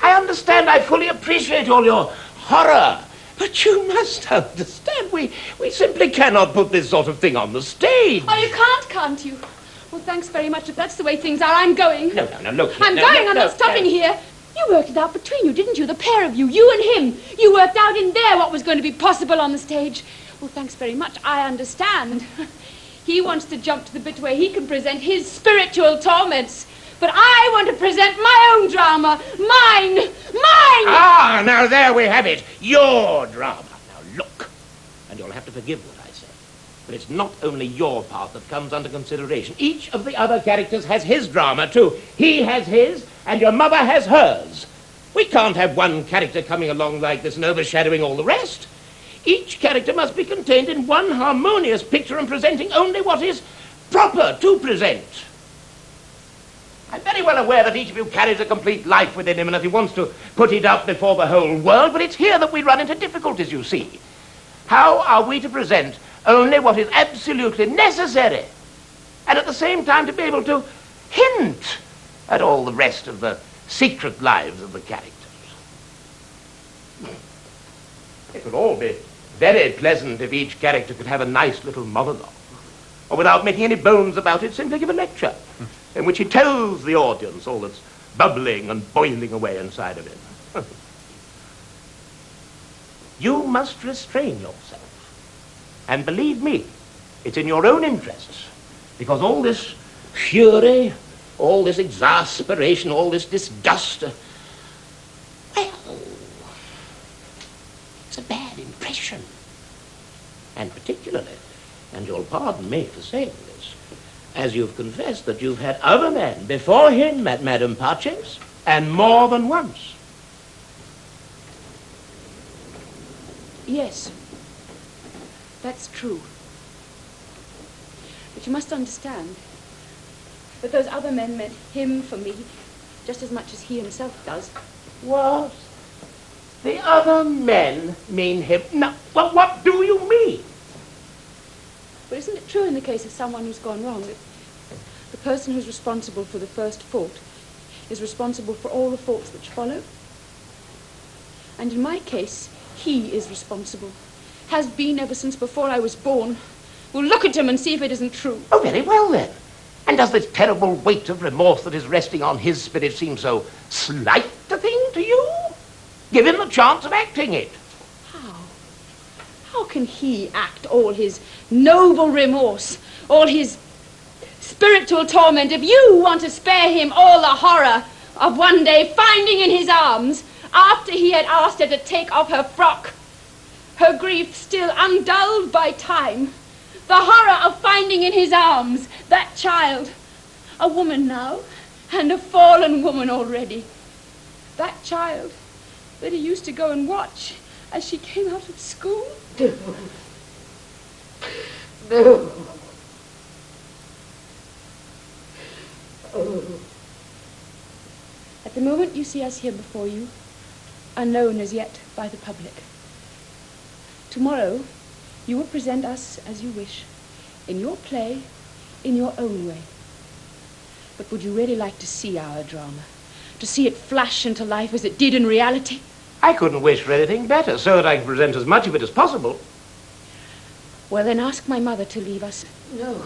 Speaker 14: understand, I fully appreciate all your horror. But you must understand, we simply cannot put this sort of thing on the stage.
Speaker 9: Oh, you can't you? Well, thanks very much. If that's the way things are, I'm going.
Speaker 14: No, look here.
Speaker 9: I'm going. I'm not stopping here. You worked it out between you, didn't you? The pair of you, you and him. You worked out in there what was going to be possible on the stage. Well, thanks very much. I understand. He wants to jump to the bit where he can present his spiritual torments. But I want to present my own drama. Mine!
Speaker 14: Ah, now there we have it. Your drama. Now look, and you'll have to forgive what I say, but it's not only your part that comes under consideration. Each of the other characters has his drama, too. He has his, and your mother has hers. We can't have one character coming along like this and overshadowing all the rest. Each character must be contained in one harmonious picture and presenting only what is proper to present. I'm very well aware that each of you carries a complete life within him and that he wants to put it up before the whole world, but it's here that we run into difficulties, you see. How are we to present only what is absolutely necessary, and at the same time to be able to hint at all the rest of the secret lives of the characters? It would all be very pleasant if each character could have a nice little monologue, or without making any bones about it, simply give a lecture in which he tells the audience all that's bubbling and boiling away inside of him. You must restrain yourself. And believe me, it's in your own interests, because all this fury, all this exasperation, all this disgust, well, it's a bad impression. And particularly, and you'll pardon me for saying this, as you've confessed that you've had other men before him at Madame Pache's, and more than once.
Speaker 9: Yes, that's true. But you must understand that those other men meant him for me just as much as he himself does.
Speaker 14: What? The other men mean him? No, well, what do you mean?
Speaker 9: But isn't it true in the case of someone who's gone wrong that the person who's responsible for the first fault is responsible for all the faults which follow? And in my case, he is responsible. Has been ever since before I was born. We'll look at him and see if it isn't true.
Speaker 14: Oh, very well then. And does this terrible weight of remorse that is resting on his spirit seem so slight a thing to you? Give him the chance of acting it.
Speaker 9: How can he act all his noble remorse, all his spiritual torment, if you want to spare him all the horror of one day finding in his arms, after he had asked her to take off her frock, her grief still undulled by time, the horror of finding in his arms that child, a woman now, and a fallen woman already, that child that he used to go and watch as she came out of school?
Speaker 12: No. No. Oh.
Speaker 9: At the moment you see us here before you, unknown as yet by the public. Tomorrow, you will present us as you wish, in your play, in your own way. But would you really like to see our drama? To see it flash into life as it did in reality?
Speaker 14: I couldn't wish for anything better, so that I can present as much of it as possible.
Speaker 9: Well, then ask my mother to leave us.
Speaker 12: No.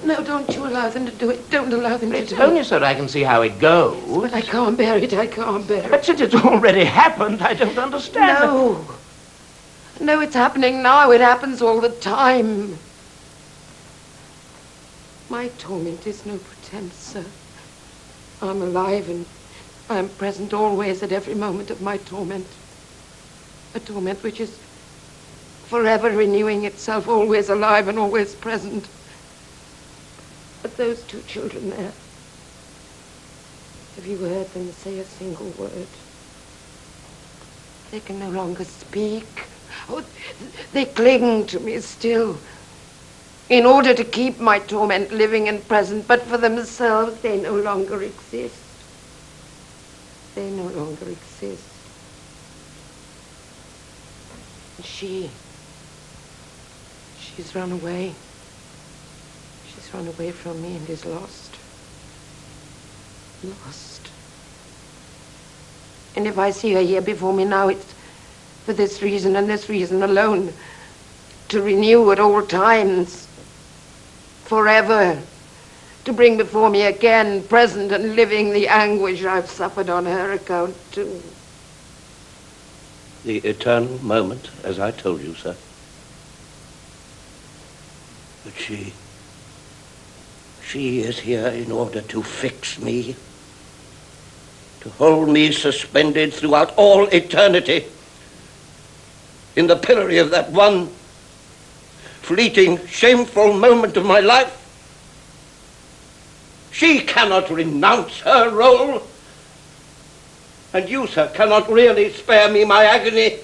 Speaker 12: No, don't you allow them to do it. Don't allow them to do it.
Speaker 14: It's only so that I can see how it goes.
Speaker 12: But I can't bear it. I can't bear it.
Speaker 14: But since it's already happened, I don't understand.
Speaker 12: No. No, it's happening now. It happens all the time. My torment is no pretense, sir. I'm alive and I am present always at every moment of my torment. A torment which is forever renewing itself, always alive and always present. But those two children there, have you heard them say a single word? They can no longer speak. Oh, they cling to me still, in order to keep my torment living and present, but for themselves they no longer exist. They no longer exist. And she's run away. She's run away from me and is lost. Lost. And if I see her here before me now, it's for this reason and this reason alone, to renew at all times, forever, to bring before me again, present and living, the anguish I've suffered on her account too.
Speaker 16: The eternal moment, as I told you, sir. But she is here in order to fix me, to hold me suspended throughout all eternity in the pillory of that one fleeting, shameful moment of my life. She cannot renounce her role, and you, sir, cannot really spare me my agony.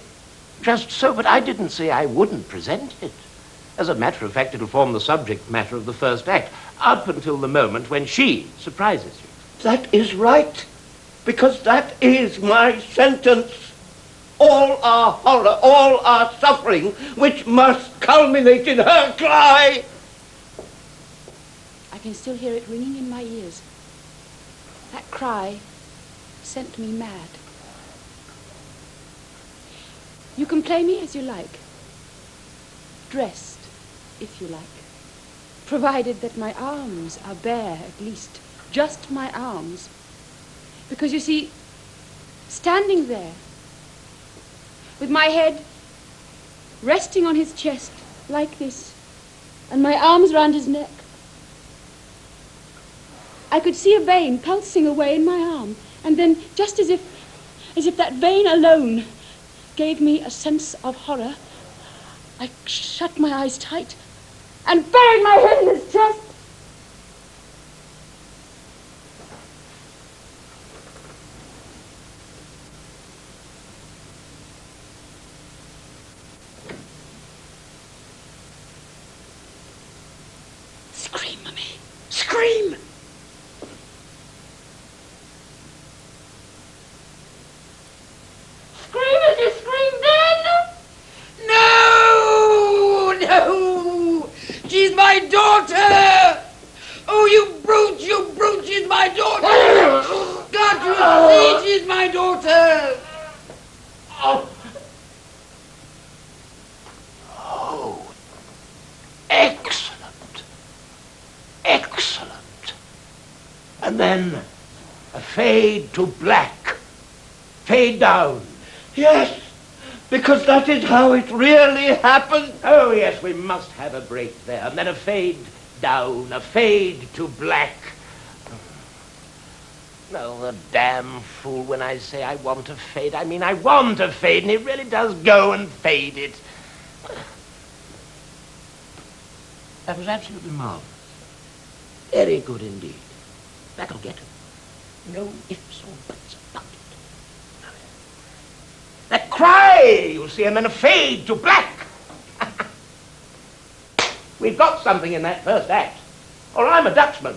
Speaker 14: Just so, but I didn't say I wouldn't present it. As a matter of fact, it'll form the subject matter of the first act, up until the moment when she surprises you.
Speaker 16: That is right, because that is my sentence. All our horror, all our suffering, which must culminate in her cry.
Speaker 9: I can still hear it ringing in my ears. That cry sent me mad. You can play me as you like, dressed, if you like, provided that my arms are bare, at least, just my arms. Because you see, standing there, with my head resting on his chest like this, and my arms round his neck, I could see a vein pulsing away in my arm, and then, just as if that vein alone gave me a sense of horror, I shut my eyes tight and buried my head in his chest. Scream, Mummy. Scream!
Speaker 12: Scream as you screamed then! No! No! She's my daughter! Oh, you brute, she's my daughter! Can't you see she's my daughter?
Speaker 3: Oh. Oh. Excellent. Excellent. And then a fade to black. Fade down.
Speaker 16: Yes, because that is how it really happened.
Speaker 14: Oh, yes, we must have a break there. And then a fade down, a fade to black. No, the damn fool, when I say I want a fade, I mean I want a fade, and he really does go and fade it. That was absolutely marvelous. Very good indeed. That'll get him. No ifs or buts about it. That cry, you see, and then a fade to black. We've got something in that first act, or I'm a Dutchman.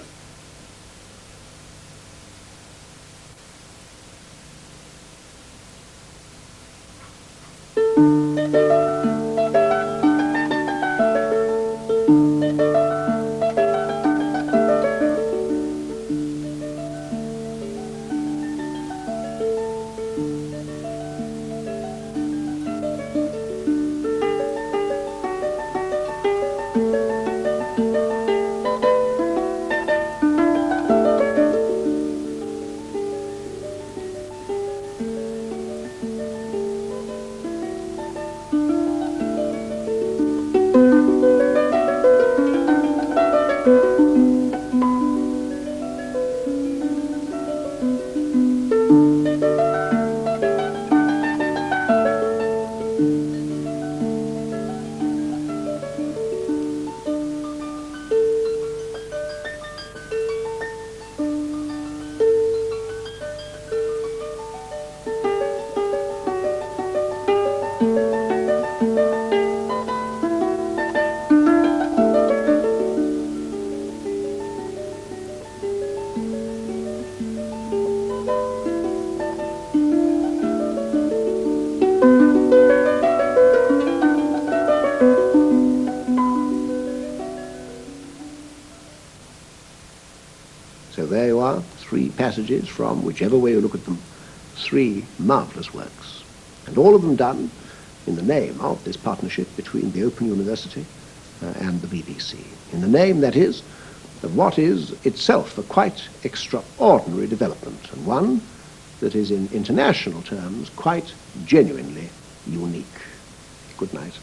Speaker 2: So there you are, 3 passages from, whichever way you look at them, 3 marvellous works. And all of them done in the name of this partnership between the Open University and the BBC. In the name, that is, of what is itself a quite extraordinary development, and one that is in international terms quite genuinely unique. Good night.